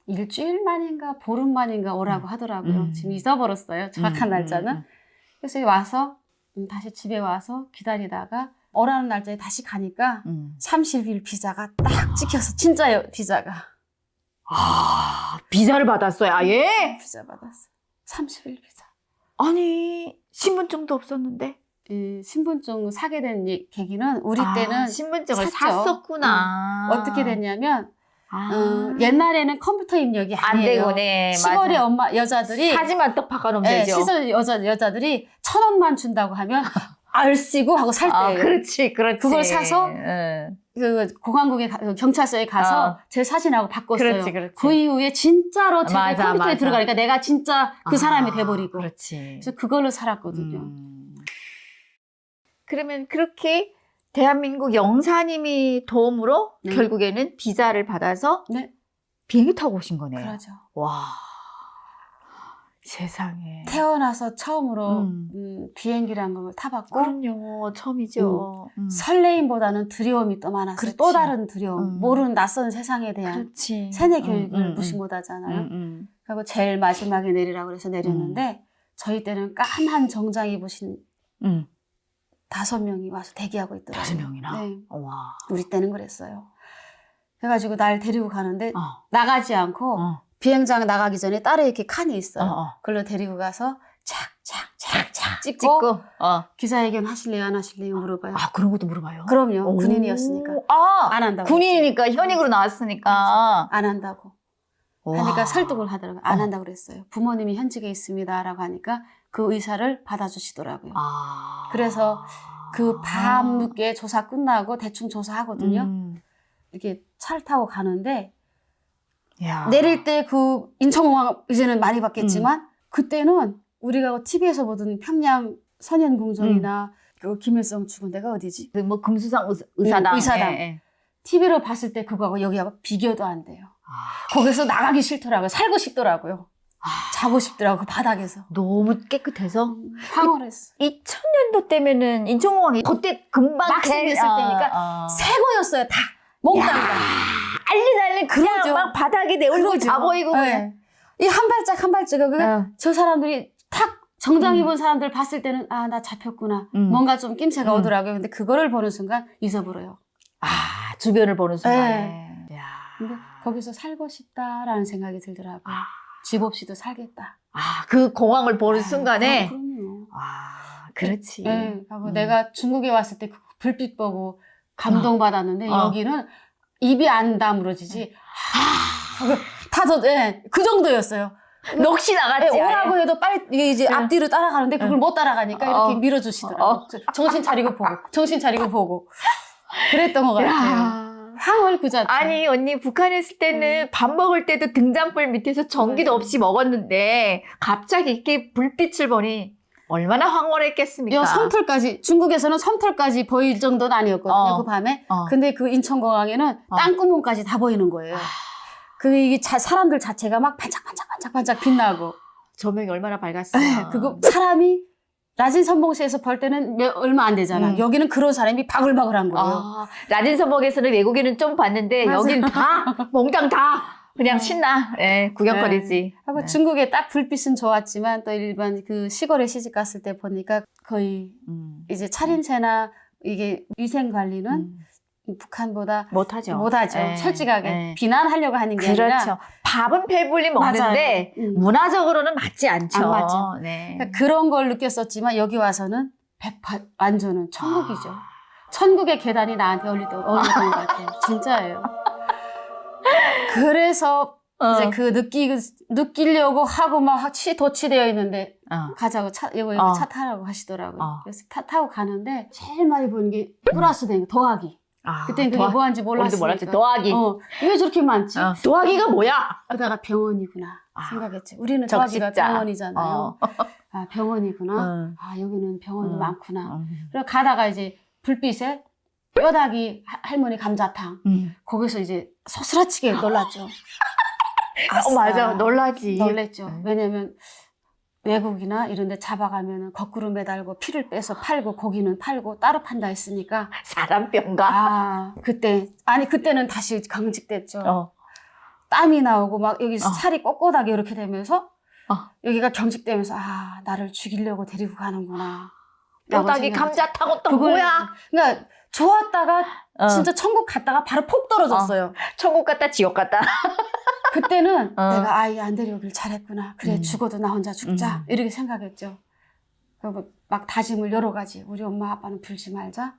일주일 만인가 보름 만인가 오라고 하더라고요. 지금 잊어버렸어요. 정확한 날짜는. 그래서 와서 다시 집에 와서 기다리다가 오라는 날짜에 다시 가니까 30일 비자가 딱 찍혀서 진짜 비자가. 비자를 받았어요, 아예? 비자 받았어요. 30일 비자. 아니, 신분증도 없었는데? 이 신분증 사게 된 계기는 우리 때는 신분증을 샀죠. 샀었구나. 어떻게 됐냐면 옛날에는 컴퓨터 입력이 안 아니에요. 되고, 네. 시골의 맞아. 엄마 여자들이 사진만 떡 박아놓으면 네, 되죠. 시골 여자들이 1,000원만 준다고 하면 알쓰고 하고 살 때예요. 그렇지. 그걸 사서 응. 그 공안국에 경찰서에 가서 제 사진하고 바꿨어요. 그렇지. 그 이후에 진짜로 제가 맞아, 컴퓨터에 맞아. 들어가니까 내가 진짜 그 사람이 돼버리고. 그렇지. 그래서 그걸로 살았거든요. 그러면 그렇게 대한민국 영사님이 도움으로 네. 결국에는 비자를 받아서 네. 비행기 타고 오신 거네요. 그러죠. 와, 세상에. 태어나서 처음으로 비행기란 걸 타봤고 그럼요, 처음이죠. 설레임보다는 두려움이 더 많았어요. 그렇지. 또 다른 두려움. 모르는 낯선 세상에 대한 그렇지. 세뇌 교육을 무시 못하잖아요. 그리고 제일 마지막에 내리라고 해서 내렸는데 저희 때는 까만 정장 입으신 5명이 와서 대기하고 있더라고요. 5명이나? 네. 와. 우리 때는 그랬어요. 그래가지고 날 데리고 가는데 나가지 않고 비행장 나가기 전에 따로 이렇게 칸이 있어요. 그걸로 데리고 가서 착착착착 찍고 기자회견 하실래요 안 하실래요 물어봐요. 그런 것도 물어봐요? 그럼요. 군인이었으니까. 안 한다고. 군인이니까 현역으로 나왔으니까. 안 한다고. 하니까 설득을 하더라고요. 안 한다고 그랬어요. 부모님이 현직에 있습니다라고 하니까 그 의사를 받아주시더라고요. 그래서 그 밤 늦게 조사 끝나고 대충 조사하거든요. 이렇게 차를 타고 가는데 내릴 때 그 인천공항 이제는 많이 봤겠지만 그때는 우리가 TV에서 보던 평양 선현궁전이나 그 김일성 죽은 데가 어디지? 그 뭐 금수상 의사당. 의사당. 예. TV로 봤을 때 그거하고 여기하고 비교도 안 돼요. 거기서 나가기 싫더라고요. 살고 싶더라고요. 자고 싶더라고 그 바닥에서. 너무 깨끗해서 황홀했어. 2000년도 때면은 인천공항이 그때 금방 막 생겼을 때니까 새 거였어요 다. 몽땅이다. 알리달리 그냥 그러죠. 막 바닥에 내 얼굴 그러죠. 다 보이고 그냥. 네. 이 한 발짝 한 발짝을 어. 저 사람들이 탁 정장 입은 사람들 봤을 때는 아 나 잡혔구나. 뭔가 좀 낌새가 오더라고요. 근데 그거를 보는 순간 잊어버려요. 주변을 보는 순간에. 야. 근데 거기서 살고 싶다라는 생각이 들더라고요. 집 없이도 살겠다. 그 공항을 보는 순간에. 그럼요. 그렇지. 네, 하고 내가 중국에 왔을 때 그 불빛 보고 감동받았는데 여기는 입이 안 다물어지지. 그 정도였어요. 넋이 나갔지. 네, 오라고 해도 빨리 이게 이제 앞뒤로 따라가는데 그걸 못 따라가니까 이렇게 밀어주시더라고요. 정신 차리고 보고, 정신 차리고 보고. 그랬던 것 같아요. 황홀 그 자체. 아니 언니 북한에 있을 때는 밥 먹을 때도 등잔불 밑에서 전기도 없이 먹었는데 갑자기 이렇게 불빛을 보니 얼마나 황홀했겠습니까? 선풀까지 중국에서는 선풀까지 보일 정도는 아니었거든요. 그 밤에. 근데 그 인천공항에는 땅구멍까지 다 보이는 거예요. 이게 사람들 자체가 막 반짝반짝 빛나고. 조명이 얼마나 밝았어요. 그거 사람이 라진 선봉시에서 볼 때는 얼마 안 되잖아. 여기는 그런 사람이 바글바글한 거예요. 라진 선봉에서는 외국인은 좀 봤는데 맞아요. 여기는 다 몽땅 다 그냥 신나. 구경거리지. 하고 중국의 딱 불빛은 좋았지만 또 일반 그 시골에 시집 갔을 때 보니까 거의 이제 차림새나 이게 위생 관리는 북한보다 못하죠. 솔직하게 비난하려고 하는 게 아니라 그렇죠. 밥은 배불리 먹는데 문화적으로는 맞지 않죠. 안 맞죠. 네. 그러니까 그런 걸 느꼈었지만 여기 와서는 완전은 천국이죠. 천국의 계단이 나한테 어울렸던 것 같아요. 진짜예요. 그래서 이제 그 느끼려고 하고 막 도취되어 있는데 가자고 여기 차 타라고 하시더라고요. 그래서 타고 가는데 제일 많이 보는 게 플러스 된 거, 더하기. 그때는 그게 뭐한지 몰랐으니까. 몰랐지. 더하기. 왜 저렇게 많지? 더하기가 뭐야? 그러다가 병원이구나 생각했지. 우리는 더하기가 병원이잖아요. 병원이구나. 여기는 병원이 많구나. 그래서 가다가 이제 불빛에 뼈다귀 할머니 감자탕. 거기서 이제 소스라치게 놀랐죠. 맞아. 놀라지. 놀랬죠. 왜냐면 외국이나 이런 데 잡아가면 거꾸로 매달고 피를 빼서 팔고 고기는 팔고 따로 판다 했으니까 사람병가. 그때는 다시 경직됐죠. 땀이 나오고 막 여기 살이 꼿꼿하게 이렇게 되면서 여기가 경직되면서 나를 죽이려고 데리고 가는구나. 뼈다귀 감자탕은 또 뭐야? 그러니까 좋았다가 진짜 천국 갔다가 바로 폭 떨어졌어요. 천국 갔다 지옥 갔다. 그때는 내가 아이 안 데려오길 잘했구나. 그래 죽어도 나 혼자 죽자. 이렇게 생각했죠. 그리고 막 다짐을 여러 가지. 우리 엄마 아빠는 풀지 말자.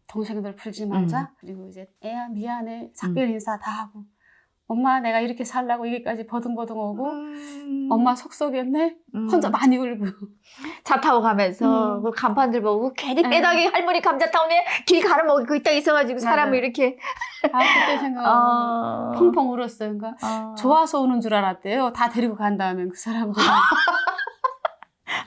동생들 풀지 말자. 그리고 이제 애야 미안해. 작별 인사 다 하고. 엄마 내가 이렇게 살라고 여기까지 버둥버둥 오고 엄마 속 썩였네. 혼자 많이 울고. 차 타고 가면서 그 간판들 보고 괜히 뼈다귀 할머니 감자탕에 길 가로먹고 있다 있어가지고 사람을 이렇게. 그때 생각하면 펑펑 울었어요. 그러니까 좋아서 오는 줄 알았대요. 다 데리고 간 다음에 그 사람들은.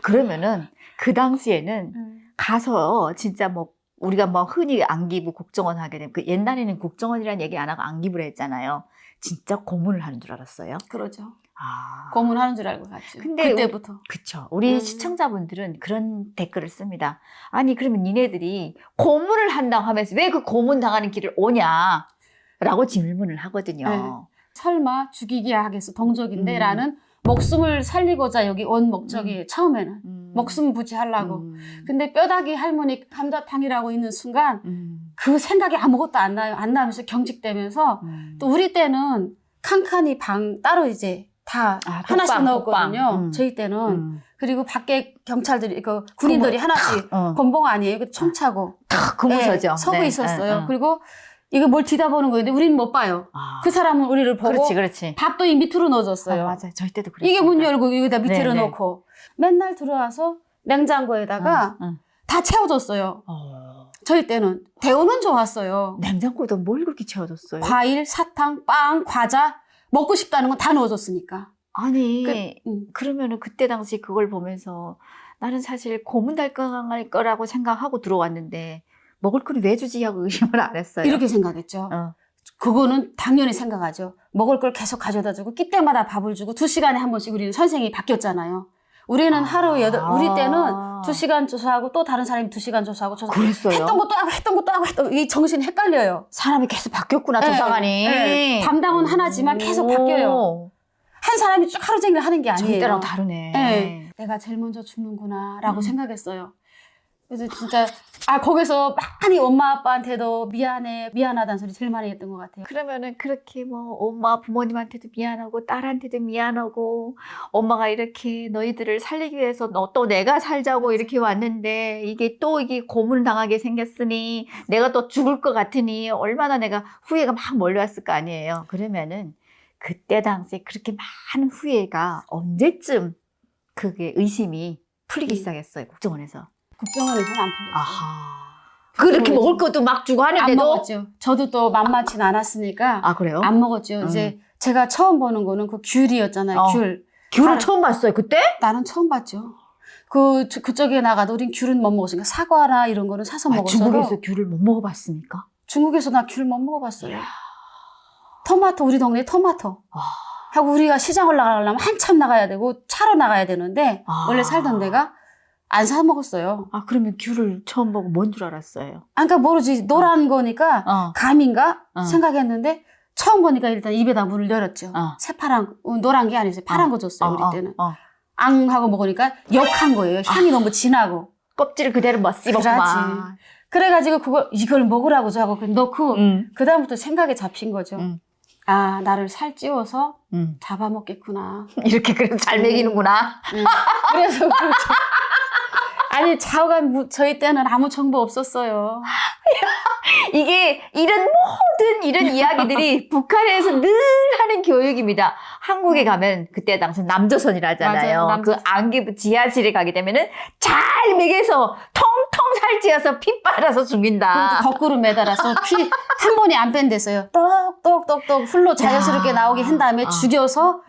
그러면은 그 당시에는 가서 진짜 뭐 우리가 뭐 흔히 안기부 국정원 하게 되면 그 옛날에는 국정원이라는 얘기 안 하고 안기부를 했잖아요. 진짜 고문을 하는 줄 알았어요. 그러죠. 고문하는 줄 알고 갔죠. 근데 그때부터. 그쵸. 우리 시청자분들은 그런 댓글을 씁니다. 아니 그러면 니네들이 고문을 한다고 하면서 왜 그 고문 당하는 길을 오냐? 라고 질문을 하거든요. 네. 설마 죽이게 하겠어 동족인데 라는 목숨을 살리고자 여기 온 목적이 처음에는 목숨 부지하려고. 근데 뼈다귀 할머니 감자탕이라고 있는 순간 그 생각이 아무것도 안 나요. 안 나면서 경직되면서 또 우리 때는 칸칸이 방 따로 이제 다 하나씩 넣었거든요. 저희 때는. 그리고 밖에 경찰들이 군인들이 하나씩 건봉 아니에요. 이거 총 차고 근무서죠. 서고 있었어요. 그리고 이거 뭘 뒤다보는 거였는데 우리는 못 봐요. 그 사람은 우리를 보고 그렇지. 밥도 이 밑으로 넣어줬어요. 맞아요. 저희 때도 그랬어요. 이게 문 열고 여기다 밑으로 넣고 맨날 들어와서 냉장고에다가 다 채워줬어요. 저희 때는 대우는 좋았어요. 냉장고에다 뭘 그렇게 채워줬어요? 과일, 사탕, 빵, 과자 먹고 싶다는 건 다 넣어줬으니까. 아니 그러면은 그때 당시 그걸 보면서 나는 사실 고문당할 거라고 생각하고 들어왔는데 먹을 거를 왜 주지 하고 의심을 안 했어요. 이렇게 생각했죠. 그거는 당연히 생각하죠. 먹을 걸 계속 가져다 주고 끼 때마다 밥을 주고 2시간에 한 번씩 우리는 선생님이 바뀌었잖아요. 우리는 하루 우리 때는 2시간 조사하고 또 다른 사람이 2시간 조사하고 그랬어요? 했던 것도 하고 했던 것도 하고 했던 이 정신이 헷갈려요. 사람이 계속 바뀌었구나, 네, 조사관이. 네. 담당은 하나지만 계속 바뀌어요. 한 사람이 쭉 하루 종일 하는 게 아니에요. 저희 때랑 다르네. 네. 내가 제일 먼저 죽는구나라고 생각했어요. 그래서 진짜 거기서 많이 엄마 아빠한테도 미안하다는 소리 제일 많이 했던 것 같아요. 그러면은 그렇게 뭐 엄마 부모님한테도 미안하고 딸한테도 미안하고 엄마가 이렇게 너희들을 살리기 위해서 또 내가 살자고 이렇게 왔는데 이게 고문 당하게 생겼으니 내가 또 죽을 것 같으니 얼마나 내가 후회가 막 몰려왔을 거 아니에요. 그러면은 그때 당시에 그렇게 많은 후회가 언제쯤 그게 의심이 풀리기 시작했어요, 국정원에서. 국정원에서는 안 풀렸어요. 아하. 그렇게 먹을 것도 막 주고 안 하는데도 먹었죠. 저도 또 만만치는 않았으니까 아 그래요? 안 먹었죠. 이제 제가 처음 보는 거는 그 귤이었잖아요. 귤. 귤을 처음 봤어요 그때? 나는 처음 봤죠. 그쪽에 나가도 우린 귤은 못 먹었으니까 사과나 이런 거는 사서 먹었어도 중국에서 귤을 못 먹어봤습니까? 중국에서 나 귤 못 먹어봤어요. 토마토 우리 동네 토마토. 하고 우리가 시장을 나가려면 한참 나가야 되고 차로 나가야 되는데 원래 살던 데가 안 사 먹었어요. 아 그러면 귤을 처음 보고 뭔 줄 알았어요? 그러니까 모르지 노란 거니까 감인가 생각했는데 처음 보니까 일단 입에다 문을 열었죠. 새파란 노란 게 아니었어요. 파란 거 줬어요. 우리 때는. 앙 하고 먹으니까 역한 거예요. 향이 너무 진하고. 껍질을 그대로 뭐 씹었구만. 그래가지고 이걸 먹으라고 하고 넣고 그다음부터 생각에 잡힌 거죠. 아 나를 살찌워서 잡아먹겠구나. 이렇게 그래도 잘 먹이는구나. 그래서 아니 좌우간 저희 때는 아무 정보 없었어요. 이게 이런 이야기들이 북한에서 늘 하는 교육입니다. 한국에 가면 그때 당시 남조선이라 하잖아요. 맞아요, 그 안기부 지하실에 가게 되면은 잘 먹여서 통통 살찌어서 피 빨아서 죽인다. 그것도 거꾸로 매달아서 피 한 번에 안 뺀댔어요. 똑똑똑똑 풀로 자연스럽게 나오게 한 다음에 죽여서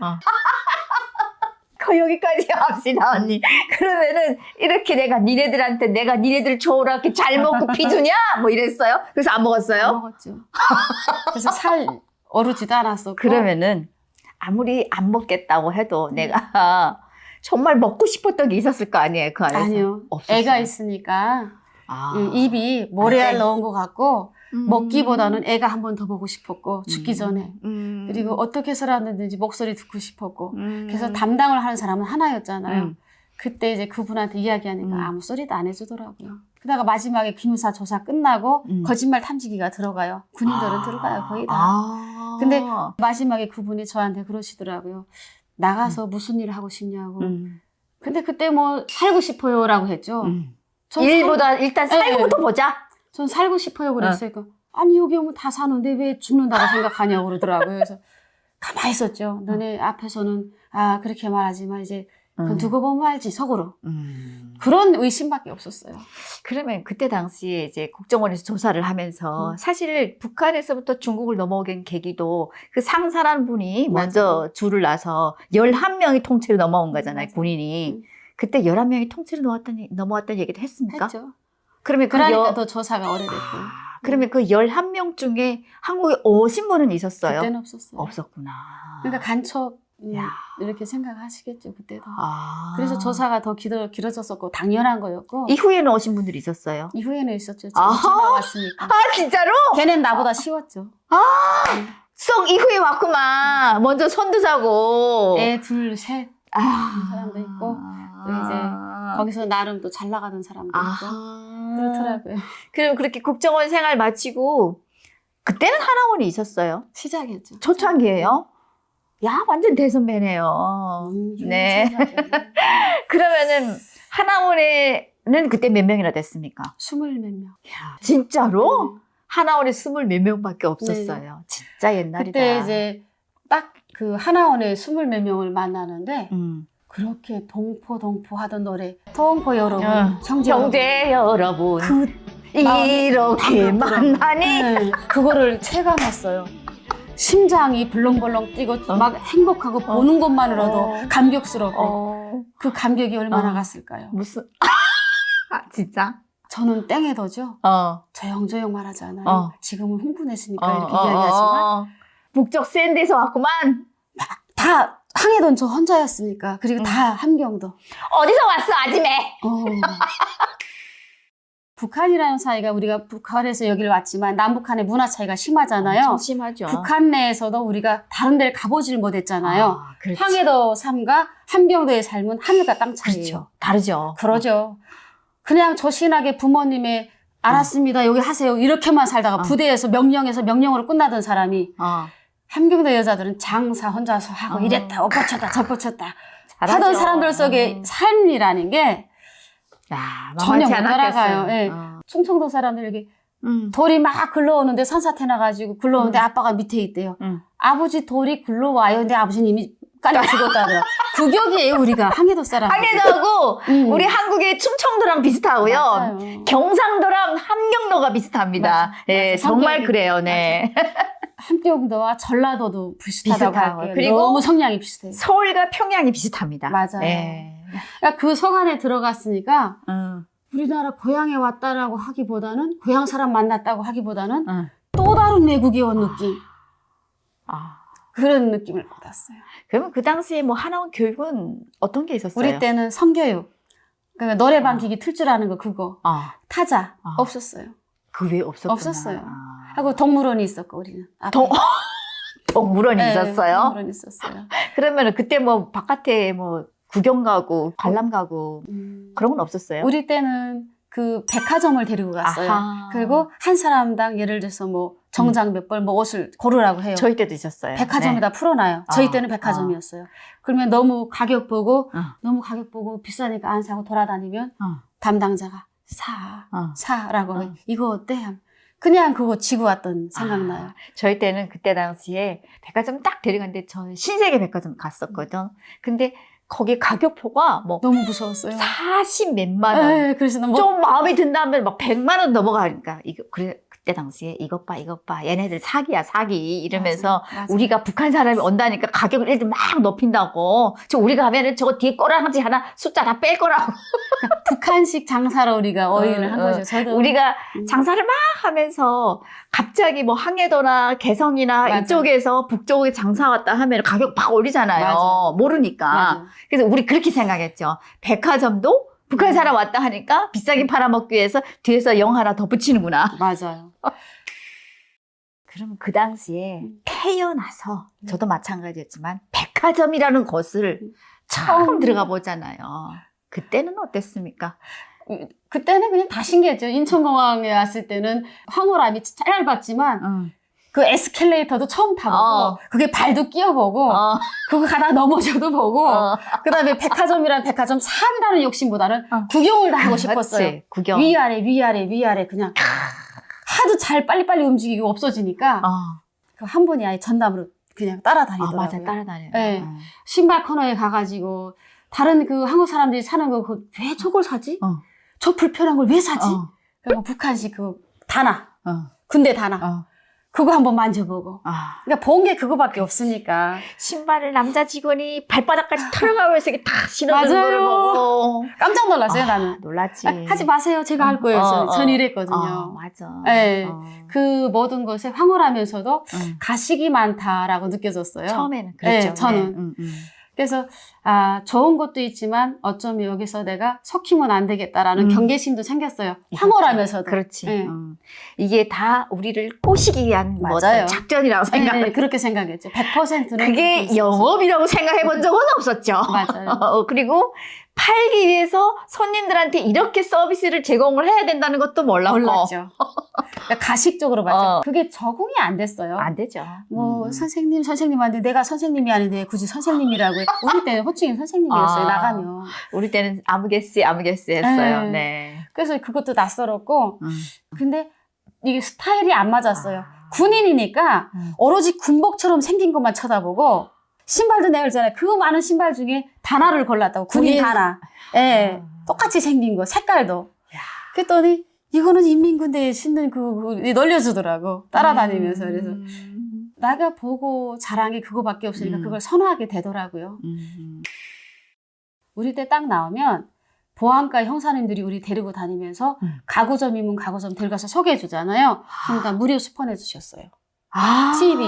여기까지 합시다 언니. 그러면은 이렇게 내가 니네들 좋으라게 잘 먹고 피 주냐? 뭐 이랬어요? 그래서 안 먹었어요? 안 먹었죠. 그래서 살 오르지도 않았었고. 그러면은 아무리 안 먹겠다고 해도 내가 정말 먹고 싶었던 게 있었을 거 아니에요? 그 안에서? 아니요. 없었어요. 애가 있으니까 입이 모래알 넣은 것 같고 먹기보다는 애가 한 번 더 보고 싶었고 죽기 전에 그리고 어떻게 해서라든지 목소리 듣고 싶었고 그래서 담당을 하는 사람은 하나였잖아요. 그때 이제 그분한테 이야기하니까 아무 소리도 안 해주더라고요. 그러다가 마지막에 기무사 조사 끝나고 거짓말 탐지기가 들어가요. 군인들은 들어가요 거의 다. 근데 마지막에 그분이 저한테 그러시더라고요. 나가서 무슨 일을 하고 싶냐고. 근데 그때 뭐 살고 싶어요라고 했죠. 일보다 일단 살고부터 보자. 전 살고 싶어요 그랬어요. 아니 여기 오면 다 사는데 왜 죽는다고 생각하냐고 그러더라고요. 그래서 가만히 있었죠. 너네 앞에서는 그렇게 말하지만 이제 그건 두고 보면 알지 속으로. 그런 의심밖에 없었어요. 그러면 그때 당시에 이제 국정원에서 조사를 하면서 사실 북한에서부터 중국을 넘어오게 계기도 그 상사라는 분이 먼저 줄을 놔서 11명이 통째로 넘어온 거잖아요. 군인이. 그때 11명이 통째로 넘어왔다는 얘기도 했습니까? 했죠. 그러니까 더 조사가 오래됐고. 그러면 그 11명 중에 한국에 오신 분은 있었어요? 그때는 없었어요. 없었구나. 그러니까 간첩 이렇게 생각하시겠죠 그때도. 아. 그래서 조사가 더 길어졌었고 당연한 거였고. 이후에는 오신 분들이 있었어요? 이후에는 있었죠. 아하. 제가 왔으니까. 아 진짜로? 걔는 나보다 쉬웠죠. 쏙 이후에 왔구만. 먼저 손드자고. 애 둘, 셋 아. 사람도 있고 또 이제 거기서 나름 또 잘 나가는 사람도 있고 그렇더라고요. 그럼 그렇게 국정원 생활 마치고 그때는 하나원이 있었어요? 시작이었죠. 초창기예요? 야 완전 대선배네요. 네. 그러면은 하나원에는 그때 몇 명이나 됐습니까? 20몇 명. 야, 진짜로? 하나원에 20 몇 명밖에 없었어요. 진짜 옛날이다. 그때 이제 딱 그 하나원에 20 몇 명을 만나는데 그렇게 동포 하던 노래 동포 여러분, 형제 여러분 그 이렇게 만나니 그거를 체감했어요. 심장이 벌렁벌렁 뛰고 막 행복하고 보는 것만으로도 감격스럽고 그 감격이 얼마나 갔을까요? 무슨 진짜? 저는 땡에더죠. 어. 조용조용 말하지 않아요. 어. 지금은 흥분했으니까 이렇게 이야기하지만 북쪽 센 데서 왔구만. 다 항해던 저 혼자였으니까. 그리고 다 함경도. 어디서 왔어, 아지매? 북한이라는 사이가 우리가 북한에서 여기를 왔지만 남북한의 문화 차이가 심하잖아요. 엄청 심하죠. 북한 내에서도 우리가 다른 데를 가보질 못했잖아요. 아, 그렇지. 항해도 삶과 함경도의 삶은 하늘과 땅 차이예요. 그렇죠. 다르죠. 그러죠. 그냥 조신하게 부모님의 알았습니다. 여기 하세요. 이렇게만 살다가 부대에서 명령으로 끝나던 사람이 함경도 여자들은 장사 혼자서 하고 이랬다. 엎어쳤다. 저뻗쳤다. 잘하죠. 하던 사람들 속의 삶이라는 게 야, 전혀 못 만만치 따라가요. 않았겠어요. 예. 충청도 사람들 여기 돌이 막 굴러오는데 산사태 나가지고 굴러오는데 아빠가 밑에 있대요. 아버지 돌이 굴러와요. 근데 아버지는 이미 깔려 죽었다더라. 그 격이에요, 우리가. 항해도 사람. 항해도하고 우리 한국의 충청도랑 비슷하고요. 맞아요. 경상도랑 함경도가 비슷합니다. 맞아, 예, 맞아. 정말 성격이 그래요. 네. 함경도와 전라도도 비슷하다고 비슷하고. 할게요. 그리고 너무 성향이 비슷해요. 서울과 평양이 비슷합니다. 맞아요. 예. 그러니까 그 성 안에 들어갔으니까 우리나라 고향에 왔다라고 하기보다는 고향 사람 만났다고 하기보다는 또 다른 외국에 온 느낌. 그런 느낌을 받았어요. 그러면 그 당시에 뭐 하나원 교육은 어떤 게 있었어요? 우리 때는 성교육. 그러니까 노래방 기기 틀 줄 아는 거 그거. 타자. 없었어요. 그 외에 없었구나. 없었어요. 하고 동물원이 있었고 우리는. 동물원이 네, 있었어요? 동물원이 있었어요. 그러면 그때 뭐 바깥에 뭐 구경 가고 관람 가고 그런 건 없었어요? 우리 때는 그 백화점을 데리고 갔어요. 아하. 그리고 한 사람당 예를 들어서 뭐 정장 몇 벌 뭐 옷을 고르라고 해요. 저희 때도 있었어요. 백화점에다 네. 풀어놔요. 저희 때는 백화점이었어요. 그러면 너무 가격 보고 비싸니까 안 사고 돌아다니면 담당자가 사라고 해. 이거 어때? 그냥 그거 지고 왔던 생각나요. 저희 때는 그때 당시에 백화점 딱 데려갔는데 저 신세계 백화점 갔었거든. 근데 거기 가격표가 뭐 너무 무서웠어요. 40 몇만 원. 네, 그래서 뭐 좀 마음에 든다면 막 100만 원 넘어가니까 이거 그때 당시에 이것 봐 얘네들 사기야 사기 이러면서 맞아. 우리가 북한 사람이 온다니까 가격을 일단 막 높인다고. 저 우리가 하면은 저거 뒤에 꼬랑지 하나 숫자 다 뺄 거라고. 북한식 장사로 우리가 어인을 한 거죠. 저도 우리가 장사를 막 하면서 갑자기 뭐 항해도나 개성이나 맞아. 이쪽에서 북쪽에 장사 왔다 하면 가격 막 올리잖아요. 맞아. 모르니까. 맞아. 그래서 우리 그렇게 생각했죠. 백화점도 북한 사람 왔다 하니까 비싸게 팔아먹기 위해서 뒤에서 영 하나 더 붙이는구나. 맞아요. 그럼 그 당시에 태어나서 저도 마찬가지였지만 백화점이라는 곳을 처음 들어가 보잖아요. 그때는 어땠습니까? 그때는 그냥 다 신기했죠. 인천공항에 왔을 때는 황홀함이 짧았지만 그 에스컬레이터도 처음 타보고 그게 발도 끼워보고 그거 가다가 넘어져도 보고 그다음에 백화점이란 백화점 산다는 욕심보다는 구경을 다 하고 싶었어요. 그렇지, 구경. 위아래 그냥 하도 잘 빨리빨리 움직이고 없어지니까 그 한 분이 아예 전담으로 그냥 따라다니더라고요. 맞아, 따라다녀요. 네. 신발 코너에 가가지고 다른 그 한국 사람들이 사는 거 왜 저걸 사지? 저 불편한 걸 왜 사지? 그리고 북한식 그 다나 군대 다나 그거 한번 만져보고 그러니까 본 게 그거밖에 없으니까 신발을 남자 직원이 발바닥까지 털어가면서 이렇게 다 신어주는 맞아요. 걸 보고 깜짝 놀랐어요 나는. 놀랐지. 하지 마세요. 제가 할 거예요. 전 이랬거든요. 맞아. 네. 그 모든 것에 황홀하면서도 가식이 많다라고 느껴졌어요. 처음에는 그랬죠. 네, 저는. 그래서 좋은 것도 있지만 어쩌면 여기서 내가 속히면 안 되겠다라는 경계심도 생겼어요. 황홀하면서도. 그렇지. 네. 이게 다 우리를 꼬시기 위한 뭐 맞아요. 작전이라고 생각해요. 네, 그렇게 생각했죠. 100%는 그게 영업이라고 생각해 본 적은 없었죠. 맞아요. 그리고 팔기 위해서 손님들한테 이렇게 서비스를 제공을 해야 된다는 것도 몰랐고. 몰랐죠. 그러니까 가식적으로 봤죠. 그게 적응이 안 됐어요. 안 되죠. 뭐 선생님한테 내가 선생님이 아닌데 굳이 선생님이라고 해. 우리 때는 호칭이 선생님이었어요. 나가면. 우리 때는 아무개씨 했어요. 네. 그래서 그것도 낯설었고 근데 이게 스타일이 안 맞았어요. 군인이니까 오로지 군복처럼 생긴 것만 쳐다보고 신발도 내가 그러잖아요. 그 많은 신발 중에 다나를 골랐다고. 군인 다나. 예. 똑같이 생긴 거. 색깔도. 그랬더니 이거는 인민군대에 신는 그거 놀려주더라고. 따라다니면서. 그래서 내가 보고 자란 게 그거밖에 없으니까 그걸 선호하게 되더라고요. 우리 때 딱 나오면 보안과 형사님들이 우리 데리고 다니면서 가구점이면 가구점 데려가서 소개해 주잖아요. 그러니까 무료 수폰해 주셨어요. 아, TV.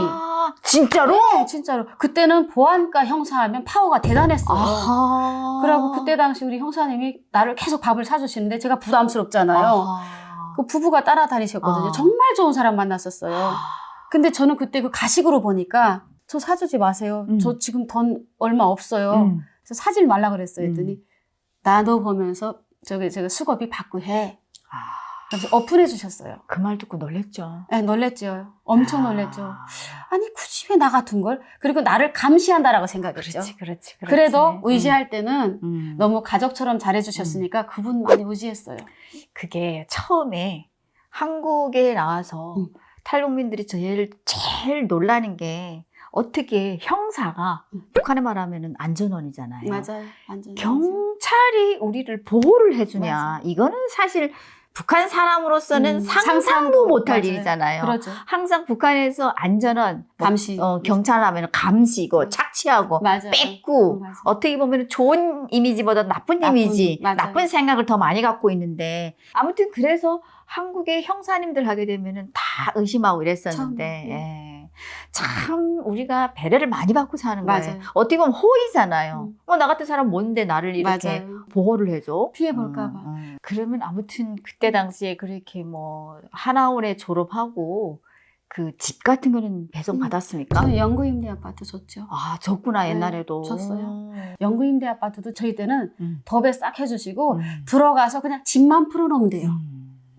진짜로? 네, 진짜로. 그때는 보안과 형사하면 파워가 대단했어요. 아하. 그러고 그때 당시 우리 형사님이 나를 계속 밥을 사주시는데 제가 부담스럽잖아요. 아하. 그 부부가 따라다니셨거든요. 아. 정말 좋은 사람 만났었어요. 근데 저는 그때 그 가식으로 보니까 저 사주지 마세요. 저 지금 돈 얼마 없어요. 그래서 사질 말라 그랬어요. 했더니 나 너 보면서 제가 수고비 받고 해. 그래서 오픈해 주셨어요. 그 말 듣고 놀랬죠. 네, 놀랬죠. 엄청 놀랬죠. 아니 굳이 왜 나 같은 걸? 그리고 나를 감시한다라고 생각했죠. 그렇지. 그래도 의지할 때는 너무 너무 가족처럼 잘해주셨으니까 그분 많이 의지했어요. 그게 처음에 한국에 나와서 탈북민들이 제일 놀라는 게 어떻게 형사가 북한에 말하면 안전원이잖아요. 맞아요. 완전. 경찰이 우리를 보호를 해주냐. 맞아요. 이거는 사실 북한 사람으로서는 상상도 상상도 못할 맞아요. 일이잖아요. 그렇죠. 항상 북한에서 안전원, 감시. 경찰하면 감시고 착취하고 맞아요. 뺏고 맞아요. 어떻게 보면 좋은 이미지보다 나쁜 이미지, 맞아요. 나쁜 생각을 더 많이 갖고 있는데 아무튼 그래서 한국의 형사님들 하게 되면은 다 의심하고 이랬었는데 참, 예. 참 우리가 배려를 많이 받고 사는 거예요. 맞아요. 어떻게 보면 호의잖아요. 나 같은 사람 뭔데 나를 이렇게 맞아요. 보호를 해줘? 피해볼까봐. 그러면 아무튼 그때 당시에 그렇게 뭐 하나원에 졸업하고 그 집 같은 거는 배송 받았습니까? 저는 영구임대 아파트 줬죠. 아, 줬구나, 네, 옛날에도. 줬어요. 영구임대 아파트도 저희 때는 덥에 싹 해주시고 음. 들어가서 그냥 집만 풀어놓으면 돼요.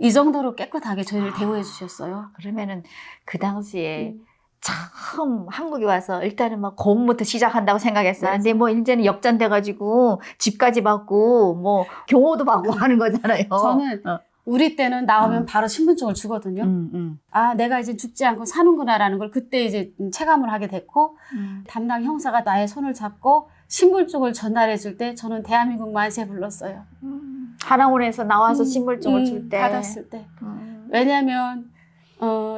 이 정도로 깨끗하게 저희를 대우해 주셨어요. 그러면은 그 당시에 참 한국에 와서 일단은 막 고음부터 시작한다고 생각했어요. 맞아. 근데 뭐 이제는 역전돼가지고 집까지 받고 뭐 경호도 받고 하는 거잖아요. 저는 우리 때는 나오면 바로 신분증을 주거든요. 아, 내가 이제 죽지 않고 사는구나라는 걸 그때 이제 체감을 하게 됐고, 담당 형사가 나의 손을 잡고 신분증을 전달해 줄 때 저는 대한민국 만세 불렀어요. 하나원에서 나와서 신분증을 줄 때. 받았을 때. 왜냐면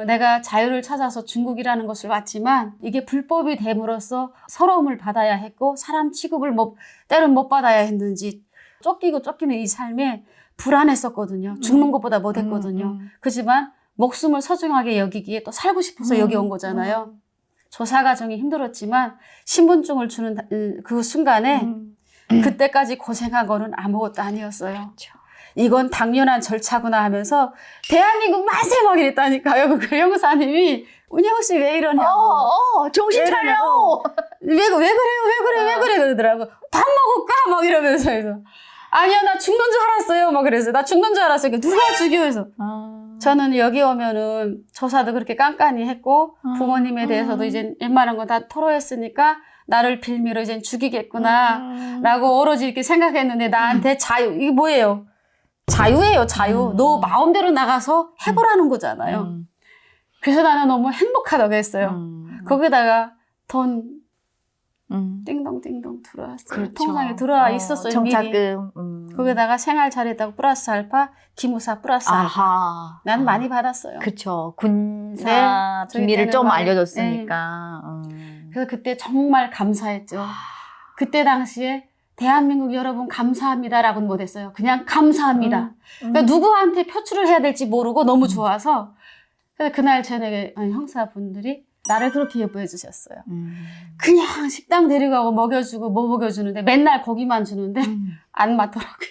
내가 자유를 찾아서 중국이라는 것을 왔지만 이게 불법이 됨으로써 서러움을 받아야 했고 사람 취급을 때는 못 받아야 했는지 쫓기고 쫓기는 이 삶에 불안했었거든요. 죽는 것보다 못했거든요. 그렇지만 목숨을 소중하게 여기기에 또 살고 싶어서 여기 온 거잖아요. 조사 과정이 힘들었지만 신분증을 주는 그 순간에 그때까지 고생한 거는 아무것도 아니었어요. 그렇죠. 이건 당연한 절차구나 하면서 대한민국 만세 막 이랬다니까요. 그 형사님이 은영 씨 왜 이러냐고. 정신 왜 차려. 이러냐고. 왜 그래 그러더라고. 밥 먹을까 막 이러면서 해서 아니야 나 죽는 줄 알았어요 막 그래서 나 죽는 줄 알았어요. 누가 죽여 해서 저는 여기 오면은 조사도 그렇게 깐깐히 했고 부모님에 대해서도 이제 웬만한 거 다 토로했으니까 나를 빌미로 이제 죽이겠구나 라고 오로지 이렇게 생각했는데 나한테 자유 이게 뭐예요? 자유예요 자유. 너 마음대로 나가서 해보라는 거잖아요. 그래서 나는 너무 행복하다고 했어요. 거기다가 돈 띵동띵동 들어왔어요. 그렇죠. 통장에 들어와 있었어요. 정착금. 미리. 거기다가 생활 잘했다고 플러스 알파, 기무사 플러스 알파. 아하. 난 많이 받았어요. 그렇죠. 군사 네, 저희 비밀을 때는 좀 많이- 알려줬으니까. 그래서 그때 정말 감사했죠. 그때 당시에 대한민국 여러분 감사합니다라고는 못했어요. 그냥 감사합니다. 그러니까 누구한테 표출을 해야 될지 모르고 너무 좋아서 그래서 그날 저녁에 형사분들이 나를 그렇게 예뻐해 주셨어요. 그냥 식당 데려가고 먹여주고 뭐 먹여주는데 맨날 고기만 주는데 안 맞더라고요.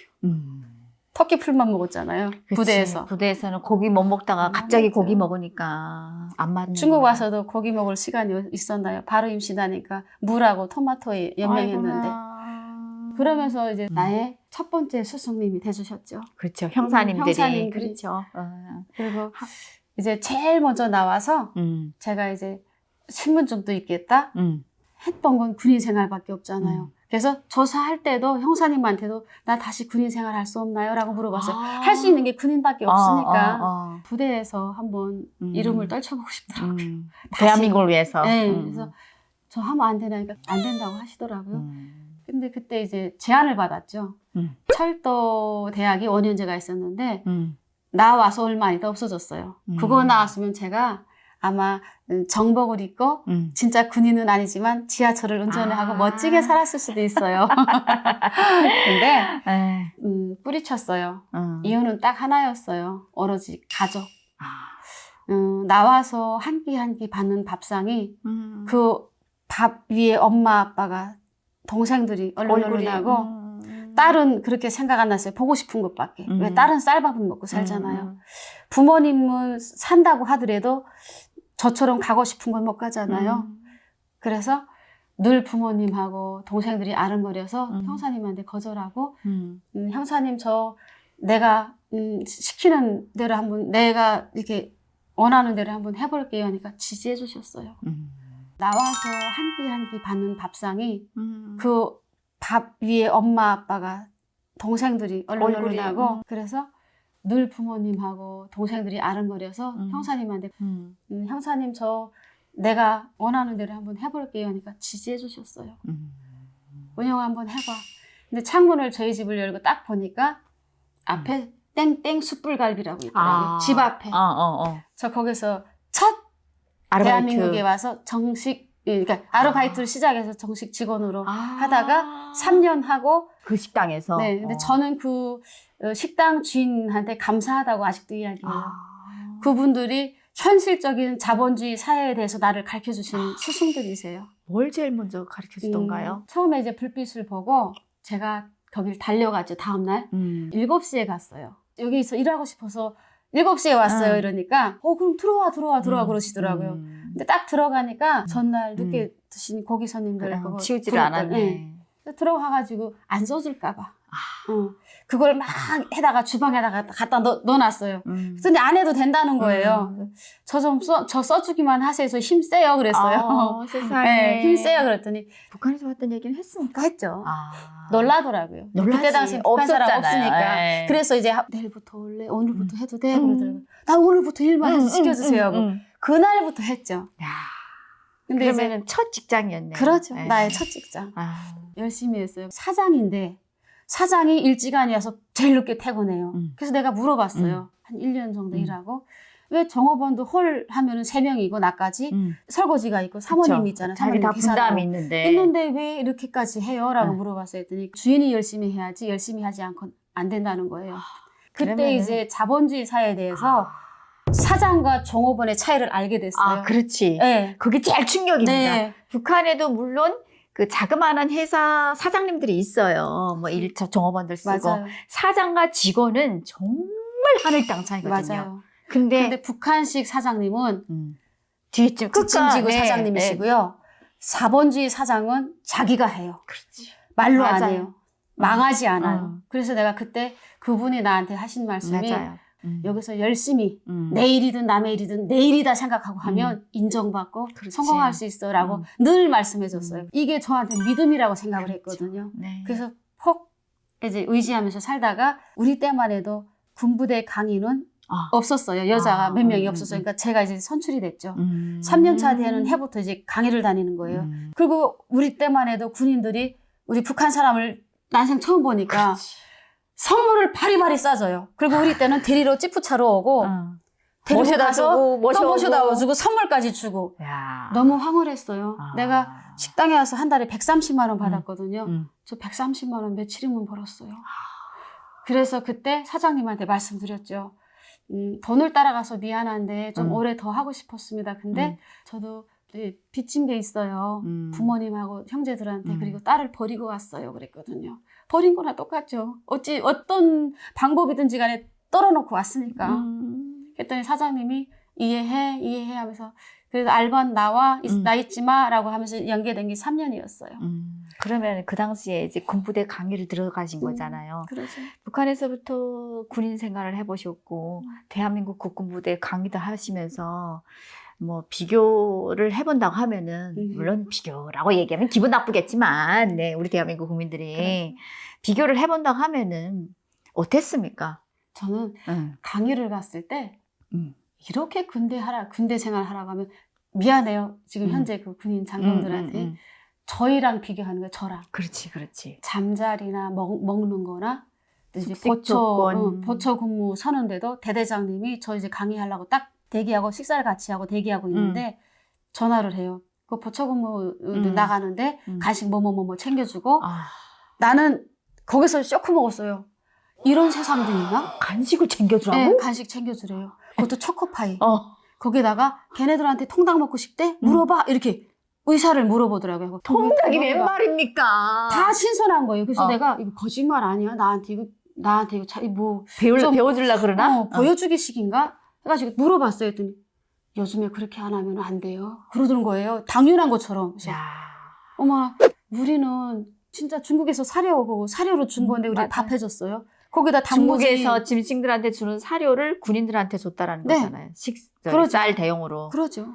터키 풀만 먹었잖아요. 그치. 부대에서. 부대에서는 고기 못 먹다가 갑자기 맞죠. 고기 먹으니까 안 맞는 중국 거야. 와서도 고기 먹을 시간이 있었나요? 바로 임신하니까 물하고 토마토에 연명했는데 아이고야. 그러면서 이제 나의 첫 번째 스승님이 돼주셨죠. 그렇죠. 형사님들이. 형사님들이. 그렇죠. 그리고 이제 제일 먼저 나와서 제가 이제 신분증도 있겠다 했던 건 군인 생활밖에 없잖아요. 그래서 조사할 때도 형사님한테도 나 다시 군인 생활 할 수 없나요? 라고 물어봤어요. 할 수 있는 게 군인밖에 없으니까 부대에서 한번 이름을 떨쳐보고 싶더라고요. 대한민국을 위해서. 네, 그래서 저 하면 안 되나니까 안 된다고 하시더라고요. 근데 그때 이제 제안을 받았죠. 철도 대학이 5년제가 있었는데 나와서 얼마 안 있다 없어졌어요. 그거 나왔으면 제가 아마 정복을 입고 진짜 군인은 아니지만 지하철을 운전을 하고 멋지게 살았을 수도 있어요. 근데 뿌리쳤어요. 이유는 딱 하나였어요. 오로지 가족. 나와서 한 끼 한 끼 받는 밥상이 그 밥 위에 엄마 아빠가 동생들이 얼른얼른하고 딸은 그렇게 생각 안 났어요. 보고 싶은 것밖에. 왜 딸은 쌀밥은 먹고 살잖아요. 부모님은 산다고 하더라도 저처럼 가고 싶은 건 못 가잖아요. 그래서 늘 부모님하고 동생들이 아른거려서 형사님한테 거절하고 형사님 내가 시키는 대로 한번 내가 이렇게 원하는 대로 한번 해볼게요 하니까 지지해 주셨어요. 나와서 한 끼 한 끼 받는 밥상이 그 밥 위에 엄마 아빠가 동생들이 얼른얼른하고 그래서 늘 부모님하고 동생들이 아른거려서 형사님한테 형사님 내가 원하는 대로 한번 해볼게요 하니까 지지해 주셨어요. 운영 한번 해봐. 근데 창문을 저희 집을 열고 딱 보니까 앞에 땡땡 숯불갈비라고 있더라고요. 집 앞에. 저 거기서 첫 대한민국에 와서 정식 그러니까 아르바이트를 시작해서 정식 직원으로 하다가 3년 하고 그 식당에서. 네, 근데 저는 그 식당 주인한테 감사하다고 아직도 이야기해요. 그분들이 현실적인 자본주의 사회에 대해서 나를 가르쳐 주신 스승들이세요. 뭘 제일 먼저 가르쳐 주던가요? 처음에 이제 불빛을 보고 제가 거길 달려갔죠. 다음날 7시에 갔어요. 여기서 일하고 싶어서 7시에 왔어요. 이러니까 그럼 들어와 그러시더라고요. 근데 딱 들어가니까 전날 늦게 드신 고기 손님들 그거 치우지를 않았네. 들어가가지고 안 써줄까 봐. 그걸 막 해다가 주방에다가 갖다 넣어놨어요. 근데 안 해도 된다는 거예요. 저 써주기만 하세요. 저 힘 세요 그랬어요. 세상에. 네, 힘 세요 그랬더니 북한에서 왔던 얘기는 했습니까? 했죠. 놀라더라고요. 놀라지. 그때 당시 북한 사람 없었잖아요. 없으니까. 네. 그래서 이제 내일부터 올래? 오늘부터 해도 돼? 그러더라고요. 나 오늘부터 일만 시켜주세요 하고. 그날부터 했죠. 야, 근데 그러면은 첫 직장이었네요. 그렇죠. 네. 나의 첫 직장. 열심히 했어요. 사장인데 사장이 일지간이어서 제일 늦게 퇴근해요. 그래서 내가 물어봤어요. 한 1년 정도 일하고 왜 종업원도 홀 하면은 3명이고 나까지 설거지가 있고 사모님이 있잖아요. 자기 다 분담이 있는데 왜 이렇게까지 해요? 라고 물어봤어요. 했더니 주인이 열심히 해야지 열심히 하지 않고는 안 된다는 거예요. 그때 그러면은... 이제 자본주의 사회에 대해서 사장과 종업원의 차이를 알게 됐어요. 그렇지. 네. 그게 제일 충격입니다. 네. 북한에도 물론 그 자그마한 회사 사장님들이 있어요. 뭐 종업원들 쓰고. 맞아요. 사장과 직원은 정말 하늘 땅 차이거든요. 맞아요. 근데 북한식 사장님은 뒷짐 지고 사장님이시고요. 자본주의 사장은 자기가 해요. 그렇지. 말로 맞아요. 안 해요. 망하지 않아요. 그래서 내가 그때 그분이 나한테 하신 말씀이 맞아요. 여기서 열심히 내일이든 남의 일이든 내일이다 생각하고 하면 인정받고 그렇지. 성공할 수 있어라고 늘 말씀해줬어요. 이게 저한테 믿음이라고 생각을 했거든요. 네. 그래서 폭 이제 의지하면서 살다가 우리 때만 해도 군부대 강의는 없었어요. 여자가 몇 명이 없었어요. 그러니까 제가 이제 선출이 됐죠. 3년차 되는 해부터 이제 강의를 다니는 거예요. 그리고 우리 때만 해도 군인들이 우리 북한 사람을 난생 처음 보니까 그렇지. 선물을 바리바리 싸줘요. 그리고 우리 때는 데리러 찌푸차로 오고 데리고 모셔다 가서 주고, 또 모셔다 주고 선물까지 주고 야. 너무 황홀했어요. 내가 식당에 와서 한 달에 130만 원 받았거든요. 저 130만 원 며칠이면 벌었어요. 그래서 그때 사장님한테 말씀드렸죠. 돈을 따라가서 미안한데 좀 오래 더 하고 싶었습니다. 근데 저도 빚진 게 있어요. 부모님하고 형제들한테 그리고 딸을 버리고 왔어요. 그랬거든요. 버린 거나 똑같죠. 어떤 방법이든지 간에 떨어놓고 왔으니까. 그랬더니 사장님이 이해해 하면서 그래서 알바는 나와 나 있지 마라고 하면서 연계된 게 3년이었어요. 그러면 그 당시에 이제 군부대 강의를 들어가신 거잖아요. 그렇죠. 북한에서부터 군인 생활을 해보셨고 대한민국 국군부대 강의도 하시면서 뭐 비교를 해본다고 하면은 물론 비교라고 얘기하면 기분 나쁘겠지만 네 우리 대한민국 국민들이 그래. 비교를 해본다고 하면은 어땠습니까? 저는 강의를 갔을 때 이렇게 군대 생활하라고 하면 미안해요. 지금 현재 그 군인 장병들한테 저희랑 비교하는 거예요. 저랑. 그렇지. 잠자리나 먹는 거나 이제 숙식 조건. 보초 근무 서는데도 대대장님이 저 이제 강의하려고 딱 대기하고 식사를 같이 하고 대기하고 있는데 전화를 해요. 그 보초근무 나가는데 간식 뭐뭐뭐 챙겨주고 나는 거기서 쇼크 먹었어요. 이런 세상도 있나? 간식을 챙겨주라고? 네, 간식 챙겨주래요. 그것도 초코파이. 거기다가 걔네들한테 통닭 먹고 싶대? 물어봐. 이렇게 의사를 물어보더라고요. 통닭이 웬 말입니까? 다 신선한 거예요. 그래서 어. 내가 이거 거짓말 아니야? 나한테 이거 뭐 배워주려 그러나? 보여주기식인가? 해가지고 물어봤어요. 했더니 요즘에 그렇게 안 하면 안 돼요. 그러던 거예요. 당연한 것처럼. 그래서 야. 어머, 우리는 진짜 중국에서 사료로 준 건데 우리 맞아요. 밥 해줬어요. 거기다 단무지. 중국에서 짐승들한테 주는 사료를 군인들한테 줬다라는 네. 거잖아요. 그러죠. 쌀 대용으로. 그러죠.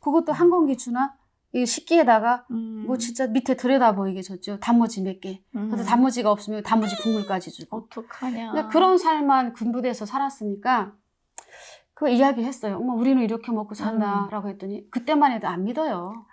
그것도 한 공기 주나? 이 식기에다가 뭐 진짜 밑에 들여다 보이게 줬죠. 단무지 몇 개. 그래서 단무지가 없으면 단무지 국물까지 주고. 어떡하냐. 근데 그런 삶만 군부대에서 살았으니까 그 이야기했어요. 어머, 우리는 이렇게 먹고 산다라고 했더니 그때만 해도 안 믿어요.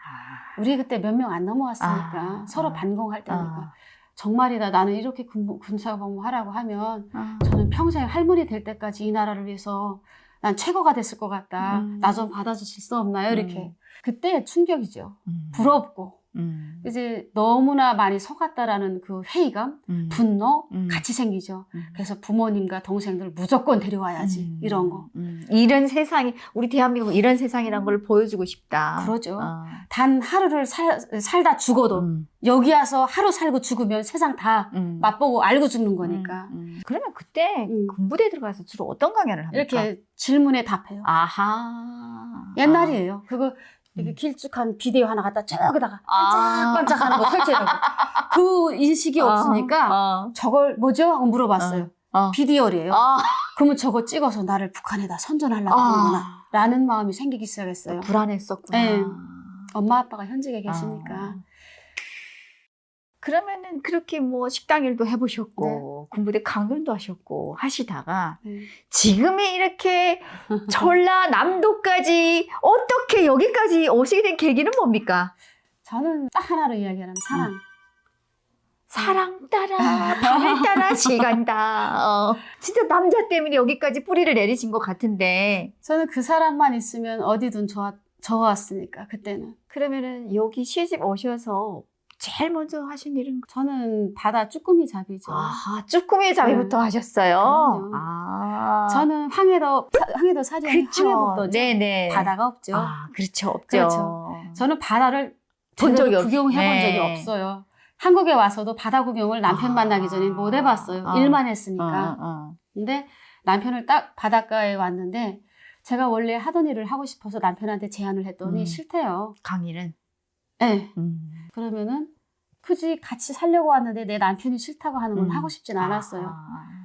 우리 그때 몇 명 안 넘어왔으니까 서로 반공할 때니까. 정말이다. 나는 이렇게 군사복무하라고 하면 저는 평생 할머니 될 때까지 이 나라를 위해서 난 최고가 됐을 것 같다. 나 좀 받아주실 수 없나요? 이렇게. 그때 충격이죠. 부럽고. 이제 너무나 많이 속았다라는 그 회의감, 분노 같이 생기죠. 그래서 부모님과 동생들 무조건 데려와야지. 이런 거. 이런 세상이, 우리 대한민국 이런 세상이란 걸 보여주고 싶다. 그러죠. 단 하루를 살다 죽어도 여기 와서 하루 살고 죽으면 세상 다 맛보고 알고 죽는 거니까. 그러면 그때 군부대 들어가서 주로 어떤 강연을 합니까? 이렇게 질문에 답해요. 아하. 옛날이에요. 그거 이렇게 길쭉한 비디오 하나 갖다 저기다가 반짝반짝 하는 거 설치해놓고 그 인식이 없으니까 저걸 뭐죠? 하고 물어봤어요. 비디오래요. 그러면 저거 찍어서 나를 북한에다 선전하려고 하는구나 라는 마음이 생기기 시작했어요. 불안했었구나. 네. 엄마 아빠가 현직에 계시니까. 그러면은 그렇게 뭐 식당 일도 해보셨고 군부대 강연도 하셨고 하시다가 지금의 이렇게 전라남도까지 어떻게 여기까지 오시게 된 계기는 뭡니까? 저는 딱 하나로 이야기하면 사랑. 사랑 따라 밤을 따라 시간다. 진짜 남자 때문에 여기까지 뿌리를 내리신 것 같은데. 저는 그 사람만 있으면 어디든 좋았으니까 그때는. 그러면은 여기 시집 오셔서 제일 먼저 하신 일은? 저는 바다 쭈꾸미 잡이죠. 쭈꾸미 잡이부터 하셨어요. 그럼요. 저는 항해도 사리하는 항해북도죠. 네네. 바다가 없죠. 그렇죠. 없죠. 그렇죠. 저는 바다를 본 적이 구경해본 적이 없어요. 한국에 와서도 바다 구경을 남편 만나기 전에 못 해봤어요. 일만 했으니까. 근데 남편을 딱 바닷가에 왔는데 제가 원래 하던 일을 하고 싶어서 남편한테 제안을 했더니 싫대요. 강의는? 네. 그러면은 굳이 같이 살려고 왔는데 내 남편이 싫다고 하는 건 하고 싶진 않았어요.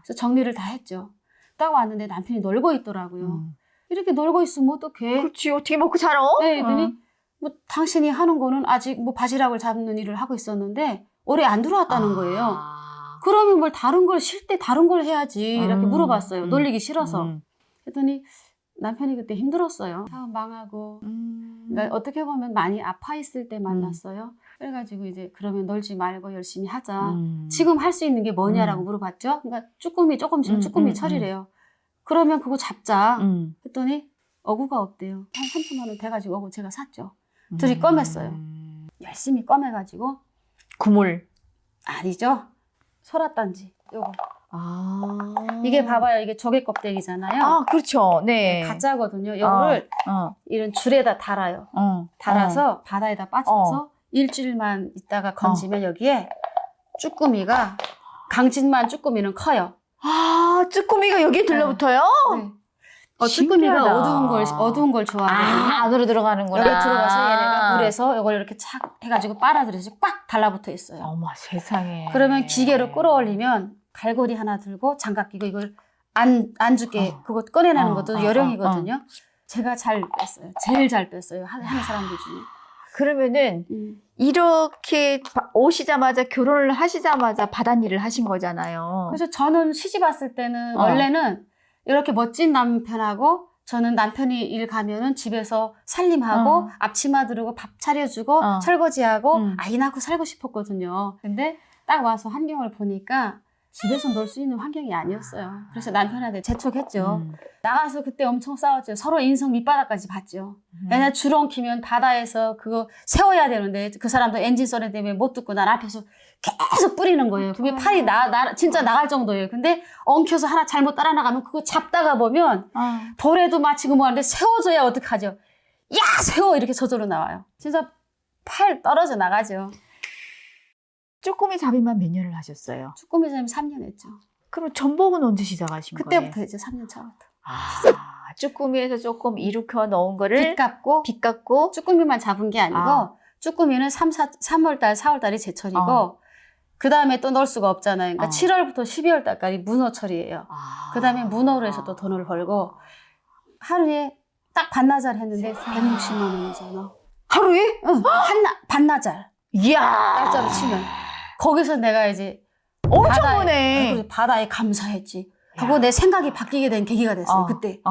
그래서 정리를 다 했죠. 딱 왔는데 남편이 놀고 있더라고요. 이렇게 놀고 있으면 어떡해? 그렇지. 어떻게 먹고 살아? 네, 그러더니 뭐 당신이 하는 거는 아직 뭐 바지락을 잡는 일을 하고 있었는데 올해 안 들어왔다는 거예요. 그러면 뭘 다른 걸 쉴 때 다른 걸 해야지 이렇게 물어봤어요. 놀리기 싫어서. 그랬더니 남편이 그때 힘들었어요. 사업 망하고. 그러니까 어떻게 보면 많이 아파 있을 때 만났어요. 그래가지고 이제 그러면 놀지 말고 열심히 하자. 지금 할 수 있는 게 뭐냐라고 물어봤죠. 그러니까 쭈꾸미 조금씩 쭈꾸미 처리래요. 그러면 그거 잡자. 했더니 어구가 없대요. 한 3천만 원 돼가지고 어구 제가 샀죠. 둘이 껌했어요. 열심히 껌해가지고. 구물. 아니죠. 소라단지. 요거. 이게 봐봐요. 이게 조개 껍데기잖아요. 그렇죠. 네. 가짜거든요. 요거를 이런 줄에다 달아요. 달아서 바다에다 빠져서 일주일만 있다가 건지면 여기에 쭈꾸미가 강진만 쭈꾸미는 커요. 쭈꾸미가 여기에 들러붙어요? 네. 쭈꾸미가 신기하다. 어두운 걸 좋아하거든요. 안으로 들어가는구나. 여기 들어가서 얘네가 물에서 이걸 이렇게 착 해가지고 빨아들여서 꽉 달라붙어 있어요. 어머 세상에. 그러면 기계로 끌어올리면 갈고리 하나 들고 장갑 끼고 이걸 안 죽게 그거 꺼내내는 것도 요령이거든요. 제가 잘 뺐어요. 제일 잘 뺐어요. 하는 사람들 중에. 그러면은 이렇게 오시자마자 결혼을 하시자마자 바닷일을 하신 거잖아요. 그래서 저는 시집 왔을 때는 원래는 이렇게 멋진 남편하고 저는 남편이 일 가면은 집에서 살림하고 앞치마 두르고 밥 차려주고 설거지하고 아이 낳고 살고 싶었거든요. 근데 딱 와서 환경을 보니까 집에서 놀 수 있는 환경이 아니었어요. 그래서 남편한테 재촉했죠. 음. 나가서 그때 엄청 싸웠죠. 서로 인성 밑바닥까지 봤죠. 왜냐 주렁 키면 바다에서 그거 세워야 되는데 그 사람도 엔진 소리 때문에 못 듣고 난 앞에서 계속 뿌리는 거예요. 그게 팔이 진짜 나갈 정도예요. 근데 엉켜서 하나 잘못 따라 나가면 그거 잡다가 보면 돌에도 맞히고 뭐 하는데 세워줘야 어떡하죠. 야 세워 이렇게 저절로 나와요. 진짜 팔 떨어져 나가죠. 쭈꾸미 잡이만 몇 년을 하셨어요? 쭈꾸미 잡이 3년 했죠. 그럼 전복은 언제 시작하신 거예요? 그때부터 이제 3년 차부터. 쭈꾸미에서 조금 일으켜 넣은 거를 빚 갚고 쭈꾸미만 잡은 게 아니고 쭈꾸미는 3월달, 4월달이 제철이고 그 다음에 또 넣을 수가 없잖아요. 그러니까 7월부터 12월달까지 문어철이에요. 그 다음에 문어로 해서 또 돈을 벌고 하루에 딱 반나절 했는데 160만 원이잖아. 하루에? 응, 반나절. 이야. 날짜로 치면. 거기서 내가 이제 엄청 버네. 그래서 바다에 감사했지. 하고 내 생각이 바뀌게 된 계기가 됐어요. 그때.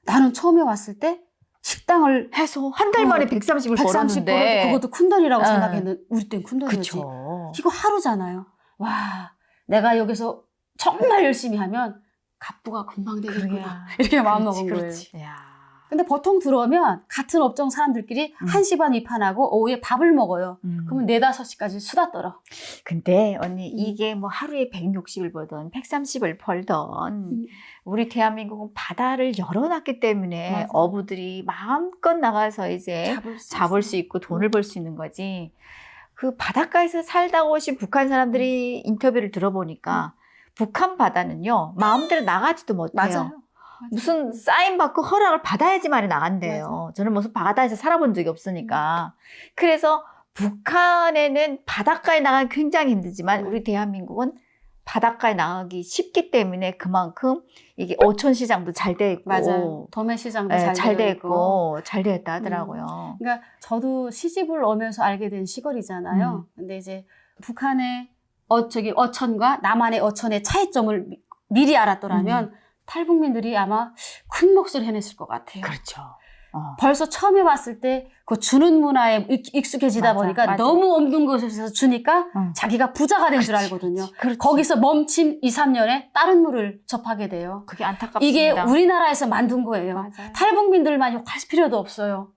나는 처음에 왔을 때 식당을 해서 한 달 만에 130을 130 벌었는데 벌어도 그것도 큰돈이라고 생각했는데 우리 땐 큰돈이었지. 그쵸. 이거 하루잖아요. 와, 내가 여기서 정말 열심히 하면 갑부가 금방 되겠구나. 이렇게 마음먹은 거예요. 야. 근데 보통 들어오면 같은 업종 사람들끼리 1시 반 입판하고 오후에 밥을 먹어요. 그러면 4, 5시까지 수다 떨어. 근데 언니 이게 뭐 하루에 160을 벌던 130을 벌던 우리 대한민국은 바다를 열어놨기 때문에 맞아. 어부들이 마음껏 나가서 이제 잡을 수 있고 돈을 벌 수 있는 거지. 그 바닷가에서 살다 오신 북한 사람들이 인터뷰를 들어보니까 북한 바다는요 마음대로 나가지도 못해요. 맞아요. 무슨 사인 받고 허락을 받아야지만 나간대요. 맞아. 저는 무슨 바다에서 살아본 적이 없으니까. 그래서 북한에는 바닷가에 나가기 굉장히 힘들지만 우리 대한민국은 바닷가에 나가기 쉽기 때문에 그만큼 이게 어촌 시장도 잘 돼 있고 맞아요. 도매 시장도 잘 돼 있고. 있고 잘 되었다 하더라고요. 그러니까 저도 시집을 오면서 알게 된 시골이잖아요. 근데 이제 북한의 어촌과 남한의 어촌의 차이점을 미리 알았더라면 탈북민들이 아마 큰 몫을 해냈을 것 같아요. 그렇죠. 벌써 처음에 왔을 때 그 주는 문화에 익숙해지다 보니까 맞아. 너무 없는 곳에서 주니까 자기가 부자가 된 줄 알거든요. 거기서 멈춤 2, 3년에 다른 물을 접하게 돼요. 그게 안타깝습니다. 이게 우리나라에서 만든 거예요. 맞아요. 탈북민들만 욕할 필요도 없어요.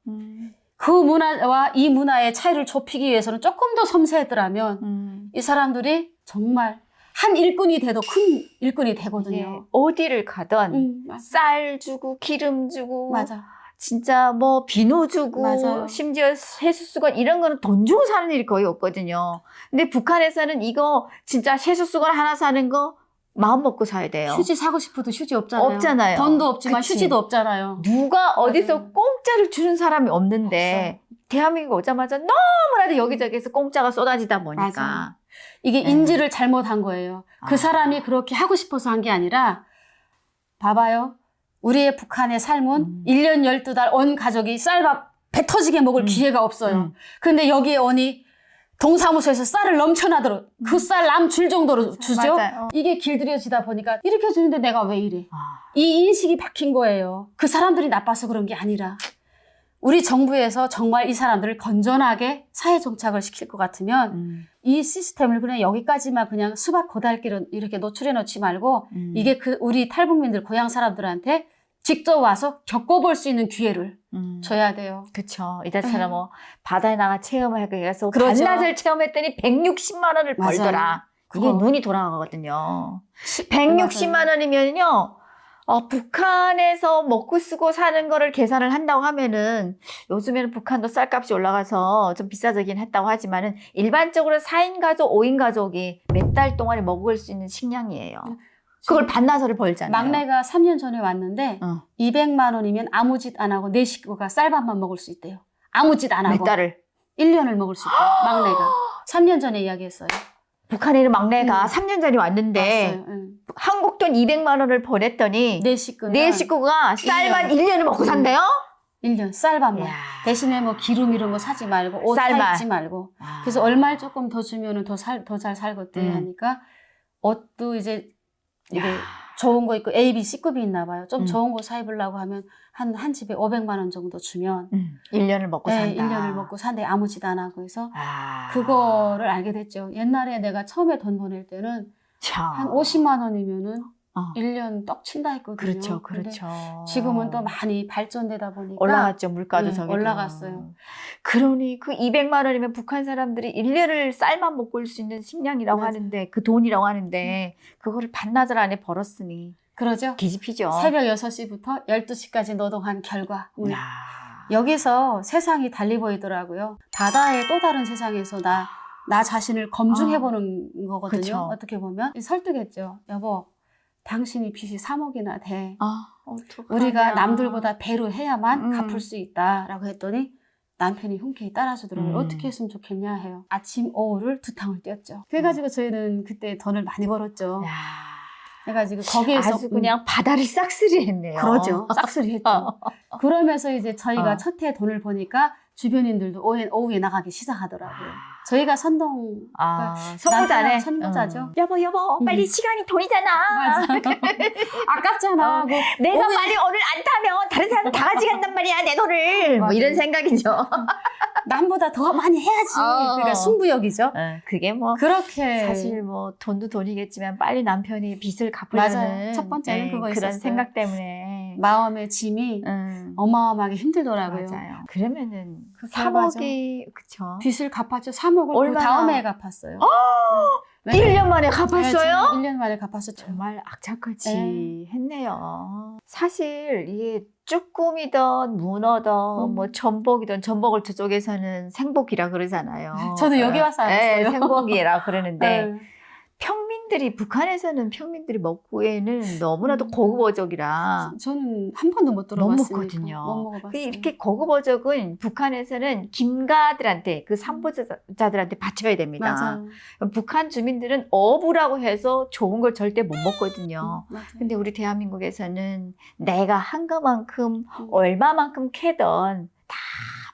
그 문화와 이 문화의 차이를 좁히기 위해서는 조금 더 섬세했더라면 이 사람들이 정말 한 일꾼이 돼도 큰 일꾼이 되거든요. 어디를 가든 맞아. 쌀 주고 기름 주고 맞아. 진짜 뭐 비누 주고 맞아요. 심지어 해수수건 이런 거는 돈 주고 사는 일이 거의 없거든요. 근데 북한에서는 이거 진짜 해수수건 하나 사는 거 마음 먹고 사야 돼요. 휴지 사고 싶어도 휴지 없잖아요. 없잖아요. 돈도 없지만 그치. 휴지도 없잖아요. 누가 어디서 공짜를 주는 사람이 없는데 대한민국 오자마자 너무나도 여기저기서 공짜가 쏟아지다 보니까 맞아. 이게 인지를 잘못한 거예요. 그 사람이 그렇게 하고 싶어서 한 게 아니라 봐봐요. 우리의 북한의 삶은 1년 12달 온 가족이 쌀밥 배 터지게 먹을 기회가 없어요. 근데 여기에 오니 동사무소에서 쌀을 넘쳐나도록 그 쌀 남 줄 정도로 주죠. 맞아요. 이게 길들여지다 보니까 이렇게 주는데 내가 왜 이래. 이 인식이 바뀐 거예요. 그 사람들이 나빠서 그런 게 아니라 우리 정부에서 정말 이 사람들을 건전하게 사회 정착을 시킬 것 같으면 이 시스템을 그냥 여기까지만 그냥 수박 고달기로 이렇게 노출해 놓지 말고 이게 그 우리 탈북민들 고향 사람들한테 직접 와서 겪어볼 수 있는 기회를 줘야 돼요. 그렇죠. 이자처럼 뭐 바다에 나가 체험하기 위해서 그렇죠. 반나절 체험했더니 160만 원을 맞아요. 벌더라. 이게 그거. 눈이 돌아가거든요. 160만 원이면요. 북한에서 먹고 쓰고 사는 거를 계산을 한다고 하면은 요즘에는 북한도 쌀값이 올라가서 좀 비싸지긴 했다고 하지만은 일반적으로 4인 가족, 5인 가족이 몇 달 동안에 먹을 수 있는 식량이에요. 그걸 반나절을 벌잖아요. 막내가 3년 전에 왔는데 200만 원이면 아무 짓 안 하고 내 식구가 쌀밥만 먹을 수 있대요. 아무 짓 안 하고. 몇 달을? 1년을 먹을 수 있대요. 막내가. 3년 전에 이야기했어요. 북한에 있는 막내가 3년 전에 왔는데 왔어요. 응. 한국 돈 200만 원을 보냈더니 내 식구는 내 식구가 쌀만 1년을 먹고 산대요? 1년 쌀밥만. 이야. 대신에 뭐 기름 이런 거 사지 말고 옷 쌀만. 사입지 말고. 그래서 얼마를 조금 더 주면은 더 잘 살겠대 하니까 옷도 이제 이게 좋은 거 있고 A, B, C급이 있나 봐요. 좀 좋은 거 사입으려고 하면 한 집에 500만 원 정도 주면 1년을 먹고 산다. 1년을 먹고 산대 아무 짓 안 하고 해서 아. 그거를 알게 됐죠. 옛날에 내가 처음에 돈 보낼 때는 자. 한 50만 원이면은 어. 1년 떡 친다 했거든요. 그렇죠, 근데 그렇죠. 지금은 또 많이 발전되다 보니까 올라갔죠, 물가도 네, 저기 올라갔어요. 그러니 그 200만 원이면 북한 사람들이 1년을 쌀만 먹고 올 수 있는 식량이라고 맞아요. 하는데 그 돈이라고 하는데 그거를 반나절 안에 벌었으니 그러죠. 뒤집히죠. 새벽 6시부터 12시까지 노동한 결과 야. 여기서 세상이 달리 보이더라고요. 바다의 또 다른 세상에서 나 자신을 검증해보는 거거든요. 그쵸. 어떻게 보면 설득했죠. 여보, 당신이 빚이 3억이나 돼. 어떡하냐. 우리가 남들보다 배로 해야만 음. 갚을 수 있다라고 했더니 남편이 흔쾌히 따라주더라고요. 어떻게 했으면 좋겠냐 해요. 아침, 오후를 2탕을 뛰었죠. 그래가지고 저희는 그때 돈을 많이 벌었죠. 야. 그래가지고 거기에서 아주 그냥 바다를 싹쓸이 했네요. 그러죠. 싹쓸이 했죠. 그러면서 이제 저희가 어. 첫 해 돈을 버니까 주변인들도 오후에 나가기 시작하더라고요. 저희가 선동 선보자네. 선보자죠. 여보 빨리 시간이 돈이잖아. 맞아. 아깝잖아. 하고 내가 오후에 만약 오늘 안 타면 다른 사람 다 가져간단 말이야 내 돈을. 뭐 맞아요. 이런 생각이죠. 남보다 더 많이 해야지. 어. 그러니까 승부욕이죠. 그게 뭐 그렇게 사실 뭐 돈도 돈이겠지만 빨리 남편이 빚을 맞아요. 갚으려는 첫 번째는 그거 그런 있었어요. 생각 때문에 마음의 짐이 어마어마하게 힘들더라고요. 맞아요. 그러면은 그 결과죠. 3억이 그쵸. 빚을 갚았죠. 3억을 그 얼마나? 다음에 갚았어요. 네. 1년 만에 갚았어요? 1년 만에 갚았었죠. 정말 악착같이 했네요. 사실 이게 쭈꾸미든 문어든 뭐 전복이든 전복을 저쪽에서는 생복이라 그러잖아요. 저도 여기 와서 알았어요. 생복이라 그러는데 네. 평민들이 북한에서는 평민들이 먹기에는 너무나도 고급어적이라 저는 한 번도 못 못 들어봤으니까 먹거든요. 못 먹어봤어요. 이렇게 고급어적은 북한에서는 김가들한테 그 삼보자들한테 바쳐야 됩니다. 맞아요. 북한 주민들은 어부라고 해서 좋은 걸 절대 못 먹거든요. 맞아요. 근데 우리 대한민국에서는 내가 한 것만큼 얼마만큼 캐던 다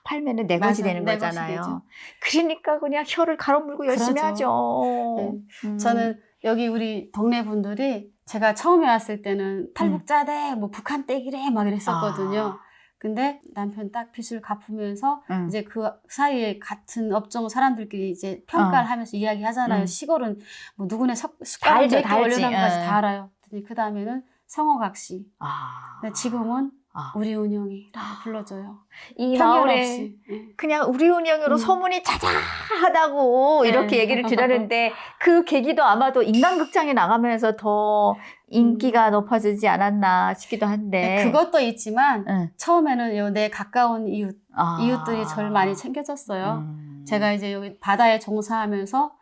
팔면은 내 것이 맞아요. 되는 내 것이 거잖아요. 되죠. 그러니까 그냥 혀를 가로물고 열심히 그러죠. 하죠. 네. 저는 여기 우리 동네 분들이 제가 처음에 왔을 때는 탈북자대 뭐 북한 떼기래 막 이랬었거든요. 근데 남편 딱 빚을 갚으면서 이제 그 사이에 같은 업종 사람들끼리 이제 평가를 하면서 이야기하잖아요. 시골은 뭐 누구네 숟가락 알죠, 몇개 다 알지. 올려놓은까지 다 알아요. 그 다음에는 성호각 씨. 근데 지금은 우리 운영이라고 불러줘요. 이 편견 마을에 없이. 그냥 우리 운영으로 소문이 자자하다고 이렇게 네. 얘기를 들었는데 그 계기도 아마도 인간극장에 나가면서 더 인기가 높아지지 않았나 싶기도 한데. 그것도 있지만 응. 처음에는 내 가까운 이웃들이 저를 많이 챙겨줬어요. 제가 이제 여기 바다에 종사하면서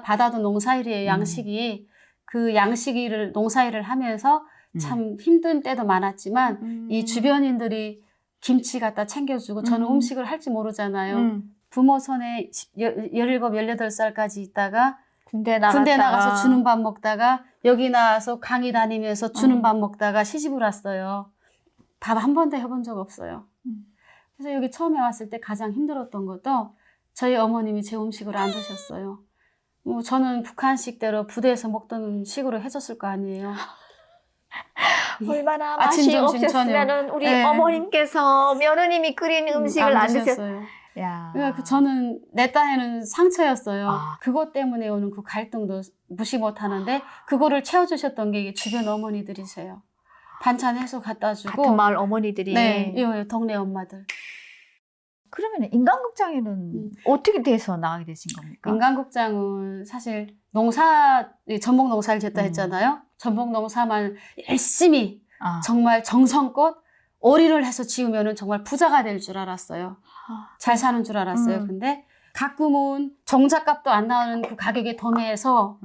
바다도 농사일이에요. 양식이. 그 양식일을 농사일을 하면서 참 힘든 때도 많았지만 이 주변인들이 김치 갖다 챙겨주고 저는 음식을 할지 모르잖아요. 부모 손에 17, 18살까지 있다가 군대 나가서 주는 밥 먹다가 여기 나와서 강의 다니면서 주는 밥 먹다가 시집을 왔어요. 밥 한 번도 해본 적 없어요. 그래서 여기 처음에 왔을 때 가장 힘들었던 것도 저희 어머님이 제 음식을 안 드셨어요. 뭐 저는 북한식대로 부대에서 먹던 식으로 해줬을 거 아니에요. 얼마나 아침, 맛이 점심, 없었으면은 우리 네. 어머님께서 며느님이 끓인 음식을 안 드셨어요. 드셨어요. 야. 그러니까 저는 내 딴에는 상처였어요. 그것 때문에 오는 그 갈등도 무시 못하는데 그거를 채워주셨던 게 이게 주변 어머니들이세요. 반찬 해서 갖다 주고 같은 마을 어머니들이. 네, 이 동네 엄마들. 그러면 인간극장에는 어떻게 돼서 나가게 되신 겁니까? 인간극장은 사실 전복 농사를 짓다 했잖아요. 전복 농사만 열심히 정말 정성껏 오리를 해서 지으면은 정말 부자가 될 줄 알았어요. 잘 사는 줄 알았어요. 근데 가끔은 정작값도 안 나오는 그 가격에 도매해서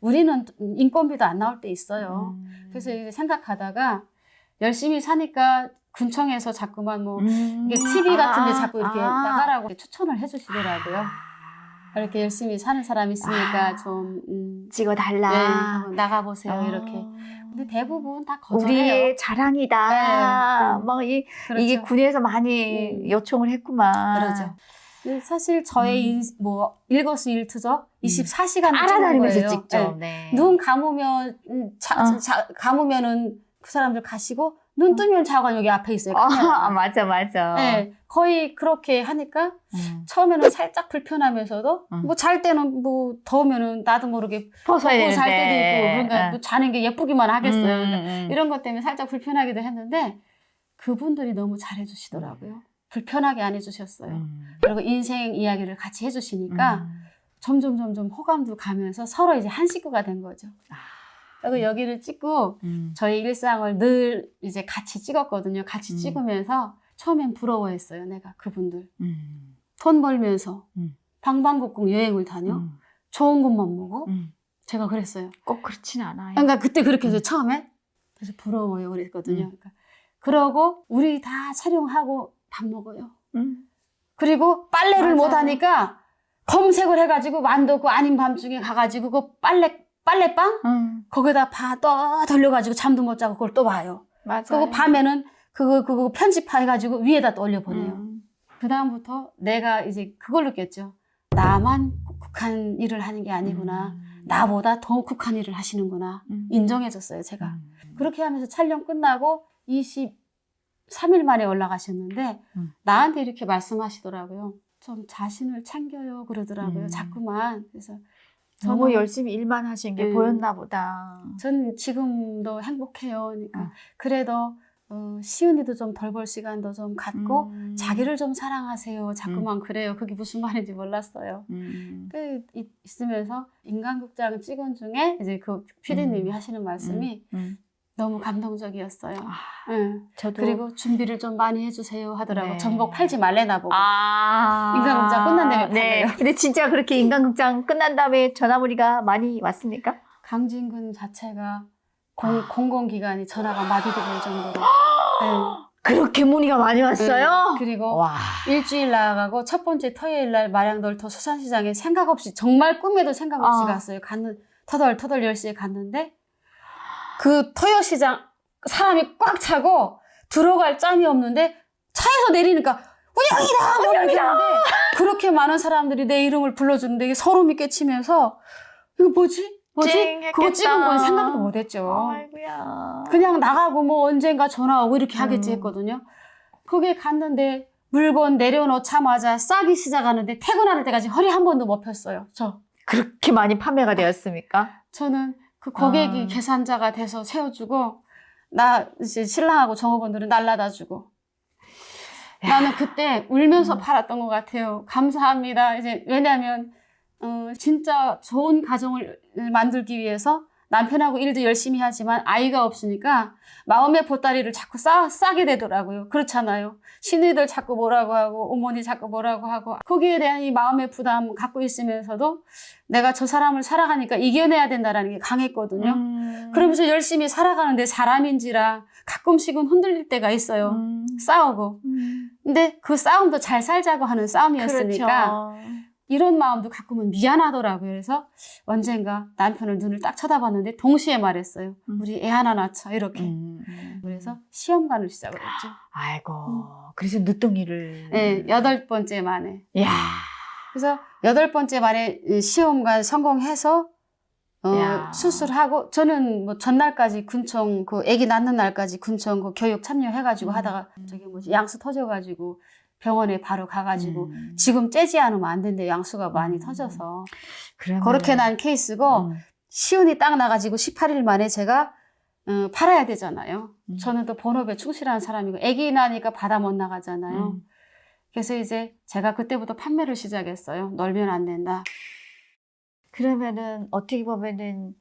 우리는 인건비도 안 나올 때 있어요. 그래서 이제 생각하다가 열심히 사니까 군청에서 자꾸만 뭐 이게 TV 같은데 자꾸 이렇게 나가라고 추천을 해주시더라고요. 이렇게 열심히 사는 사람이 있으니까 좀 찍어달라. 네, 한번 나가보세요 이렇게. 근데 대부분 다 거절해요. 우리의 자랑이다. 네. 막 그렇죠. 이게 군에서 많이 요청을 했구만. 그러죠. 사실 저의 일거수일투족 24시간 알아다니면서 거예요. 찍죠. 네. 눈 감으면 감으면은 그 사람들 가시고 눈 뜨면 자관 여기 앞에 있어요. 카메라가. 맞아, 맞아. 네, 거의 그렇게 하니까 처음에는 살짝 불편하면서도 뭐 잘 때는 뭐 더우면은 나도 모르게 벗어야 벗고 잘 때도 되는데. 있고 그러니까 뭐 자는 게 예쁘기만 하겠어요. 그러니까 음. 이런 것 때문에 살짝 불편하기도 했는데 그분들이 너무 잘해주시더라고요. 불편하게 안 해주셨어요. 그리고 인생 이야기를 같이 해주시니까 점점 호감도 가면서 서로 이제 한 식구가 된 거죠. 그리고 여기를 찍고 저희 일상을 늘 이제 같이 찍었거든요. 같이 찍으면서 처음엔 부러워했어요. 내가 그분들. 돈 벌면서 방방곡곡 여행을 다녀. 좋은 것만 먹어. 제가 그랬어요. 꼭 그렇진 않아요. 그러니까 그때 그렇게 해서 처음에 그래서 부러워요 그랬거든요. 그러니까 그러고 우리 다 촬영하고 밥 먹어요. 그리고 빨래를 맞아. 못 하니까 검색을 해가지고 완도 그 아닌 밤중에 가가지고 그 빨래방 거기다 또 돌려가지고 잠도 못 자고 그걸 또 봐요. 맞아요. 그리고 밤에는 그거 편집해가지고 위에다 또 올려보내요. 그 다음부터 내가 이제 그걸 느꼈죠. 나만 국한 일을 하는 게 아니구나. 나보다 더 국한 일을 하시는구나. 인정해줬어요, 제가. 그렇게 하면서 촬영 끝나고 23일 만에 올라가셨는데 나한테 이렇게 말씀하시더라고요. 좀 자신을 챙겨요 그러더라고요. 자꾸만. 그래서 너무 저는 열심히 일만 하신 게 보였나 보다. 전 지금도 행복해요. 그러니까 그래도 시은이도 좀 덜 벌 시간도 좀 갖고 자기를 좀 사랑하세요. 자꾸만 그래요. 그게 무슨 말인지 몰랐어요. 그 있으면서 인간극장 찍은 중에 이제 그 PD님이 하시는 말씀이 너무 감동적이었어요. 응. 저도 그리고 준비를 좀 많이 해주세요 하더라고. 전복 팔지 말래 나보고. 아. 인간극장 끝난 다음에 네. 팔래요. 근데 진짜 그렇게 인간극장 끝난 다음에 전화문의가 많이 왔습니까? 강진군 자체가 공공기관이 전화가 마비될 정도로. 네. 그렇게 문의가 많이 왔어요? 그리고 와. 일주일 나가고 첫 번째 토요일 날 마량놀토 수산시장에 생각 없이 정말 꿈에도 생각 없이 갔어요. 터덜 10시에 갔는데 그 토요시장 사람이 꽉 차고 들어갈 짬이 없는데 차에서 내리니까 운영이다! 그렇게 많은 사람들이 내 이름을 불러주는데 이게 소름이 끼치면서 이거 뭐지? 찡했겠다. 그거 찍은 건 생각도 못했죠. 아이고야. 그냥 나가고 뭐 언젠가 전화 오고 이렇게 하겠지 했거든요. 거기에 갔는데 물건 내려놓자마자 싸기 시작하는데 퇴근할 때까지 허리 한 번도 못 폈어요. 그렇게 많이 판매가 되었습니까? 저는 그 고객이 계산자가 돼서 세워주고 나 이제 신랑하고 종업원들은 날라다 주고 나는 그때 울면서 팔았던 것 같아요. 감사합니다. 이제 왜냐하면 진짜 좋은 가정을 만들기 위해서 남편하고 일도 열심히 하지만 아이가 없으니까 마음의 보따리를 자꾸 싸게 되더라고요. 그렇잖아요. 시누이들 자꾸 뭐라고 하고 어머니 자꾸 뭐라고 하고 거기에 대한 이 마음의 부담 갖고 있으면서도 내가 저 사람을 사랑하니까 이겨내야 된다는 게 강했거든요. 그러면서 열심히 살아가는데 사람인지라 가끔씩은 흔들릴 때가 있어요. 싸우고. 근데 그 싸움도 잘 살자고 하는 싸움이었으니까 그렇죠. 이런 마음도 가끔은 미안하더라고요. 그래서 언젠가 남편을 눈을 딱 쳐다봤는데 동시에 말했어요. 우리 애 하나 낳자 이렇게. 그래서 시험관을 시작을 했죠. 아이고. 그래서 늦둥이를. 네, 8번째 만에. 이야. 그래서 8번째 만에 시험관 성공해서 야. 수술하고 저는 뭐 전날까지 군청 그 아기 낳는 날까지 군청 그 교육 참여해가지고 하다가 저기 뭐지 양수 터져가지고 병원에 바로 가가지고 지금 째지 않으면 안 된대 양수가 많이 터져서 그렇게 난 케이스고 시운이 딱 나가지고 18일 만에 제가 팔아야 되잖아요. 저는 또 본업에 충실한 사람이고 아기 나니까 바다 못 나가잖아요. 그래서 이제 제가 그때부터 판매를 시작했어요. 놀면 안 된다. 그러면은 어떻게 보면은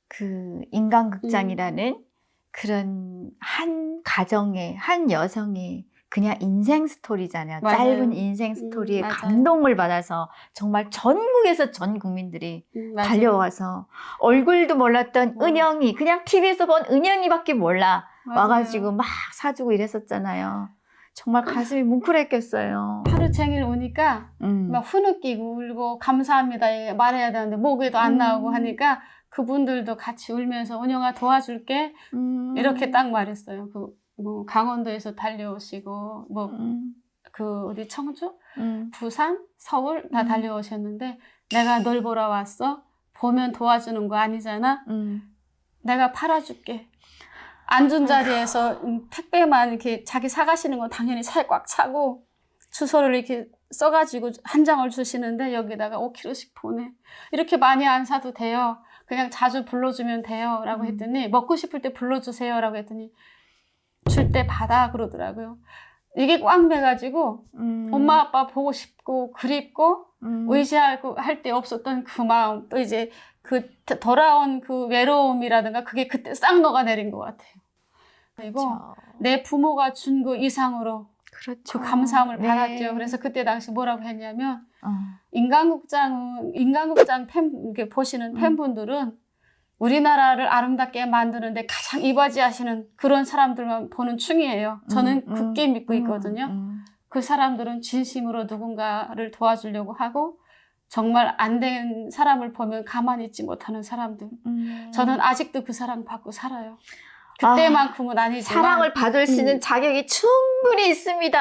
그 인간극장이라는 그런 한 가정의 한 여성의 그냥 인생 스토리잖아요. 맞아요. 짧은 인생 스토리에 맞아요. 감동을 받아서 정말 전국에서 전 국민들이 맞아요. 달려와서 얼굴도 몰랐던 은영이 그냥 TV에서 본 은영이밖에 몰라 맞아요. 와가지고 막 사주고 이랬었잖아요. 정말 가슴이 뭉클했겠어요. 하루 종일 오니까 막 흐느끼고 울고 감사합니다 말해야 되는데 목에도 안 나오고 하니까 그분들도 같이 울면서 은영아 도와줄게 이렇게 딱 말했어요. 뭐 강원도에서 달려오시고 뭐 그 어디 청주, 부산, 서울 다 달려오셨는데 내가 널 보러 왔어. 보면 도와주는 거 아니잖아. 내가 팔아줄게. 앉은 자리에서 택배만 이렇게 자기 사가시는 건 당연히 차에 꽉 차고 주소를 이렇게 써가지고 한 장을 주시는데 여기다가 5kg씩 보내. 이렇게 많이 안 사도 돼요. 그냥 자주 불러주면 돼요. 라고 했더니 먹고 싶을 때 불러주세요. 라고 했더니 줄 때 받아 그러더라고요. 이게 꽉 매가지고 엄마 아빠 보고 싶고 그립고 의지하고 할 때 없었던 그 마음 또 이제 그 돌아온 그 외로움이라든가 그게 그때 싹 녹아내린 것 같아요. 그리고 그렇죠. 내 부모가 준 그 이상으로 그렇죠. 그 감사함을 네. 받았죠. 그래서 그때 당시 뭐라고 했냐면 어. 인간극장 팬 이렇게 보시는 팬분들은 우리나라를 아름답게 만드는데 가장 이바지하시는 그런 사람들만 보는 충이에요. 저는 굳게 믿고 있거든요. 그 사람들은 진심으로 누군가를 도와주려고 하고 정말 안 된 사람을 보면 가만히 있지 못하는 사람들. 저는 아직도 그 사랑 받고 살아요. 그때만큼은 아니지만 사랑을 받을 수 있는 자격이 충분히 있습니다.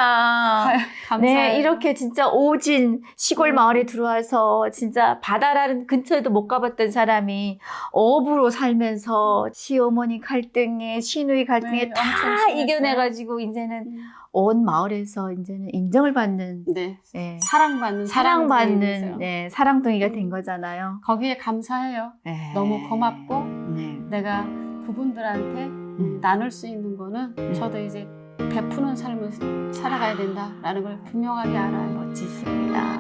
감사해요. 네, 이렇게 진짜 오진 시골 마을에 들어와서 진짜 바다라는 근처에도 못 가봤던 사람이 어부로 살면서 시어머니 갈등에 시누이 갈등에 네, 다 엄청 심했어요. 이겨내가지고 이제는 온 마을에서 이제는 인정을 받는 네. 네, 사랑받는 사랑받는 네. 사랑둥이가 된 거잖아요. 거기에 감사해요. 네. 너무 고맙고 네. 내가 그분들한테 나눌 수 있는 거는 저도 이제 베푸는 삶을 살아가야 된다라는 걸 분명하게 알아요. 멋지십니다.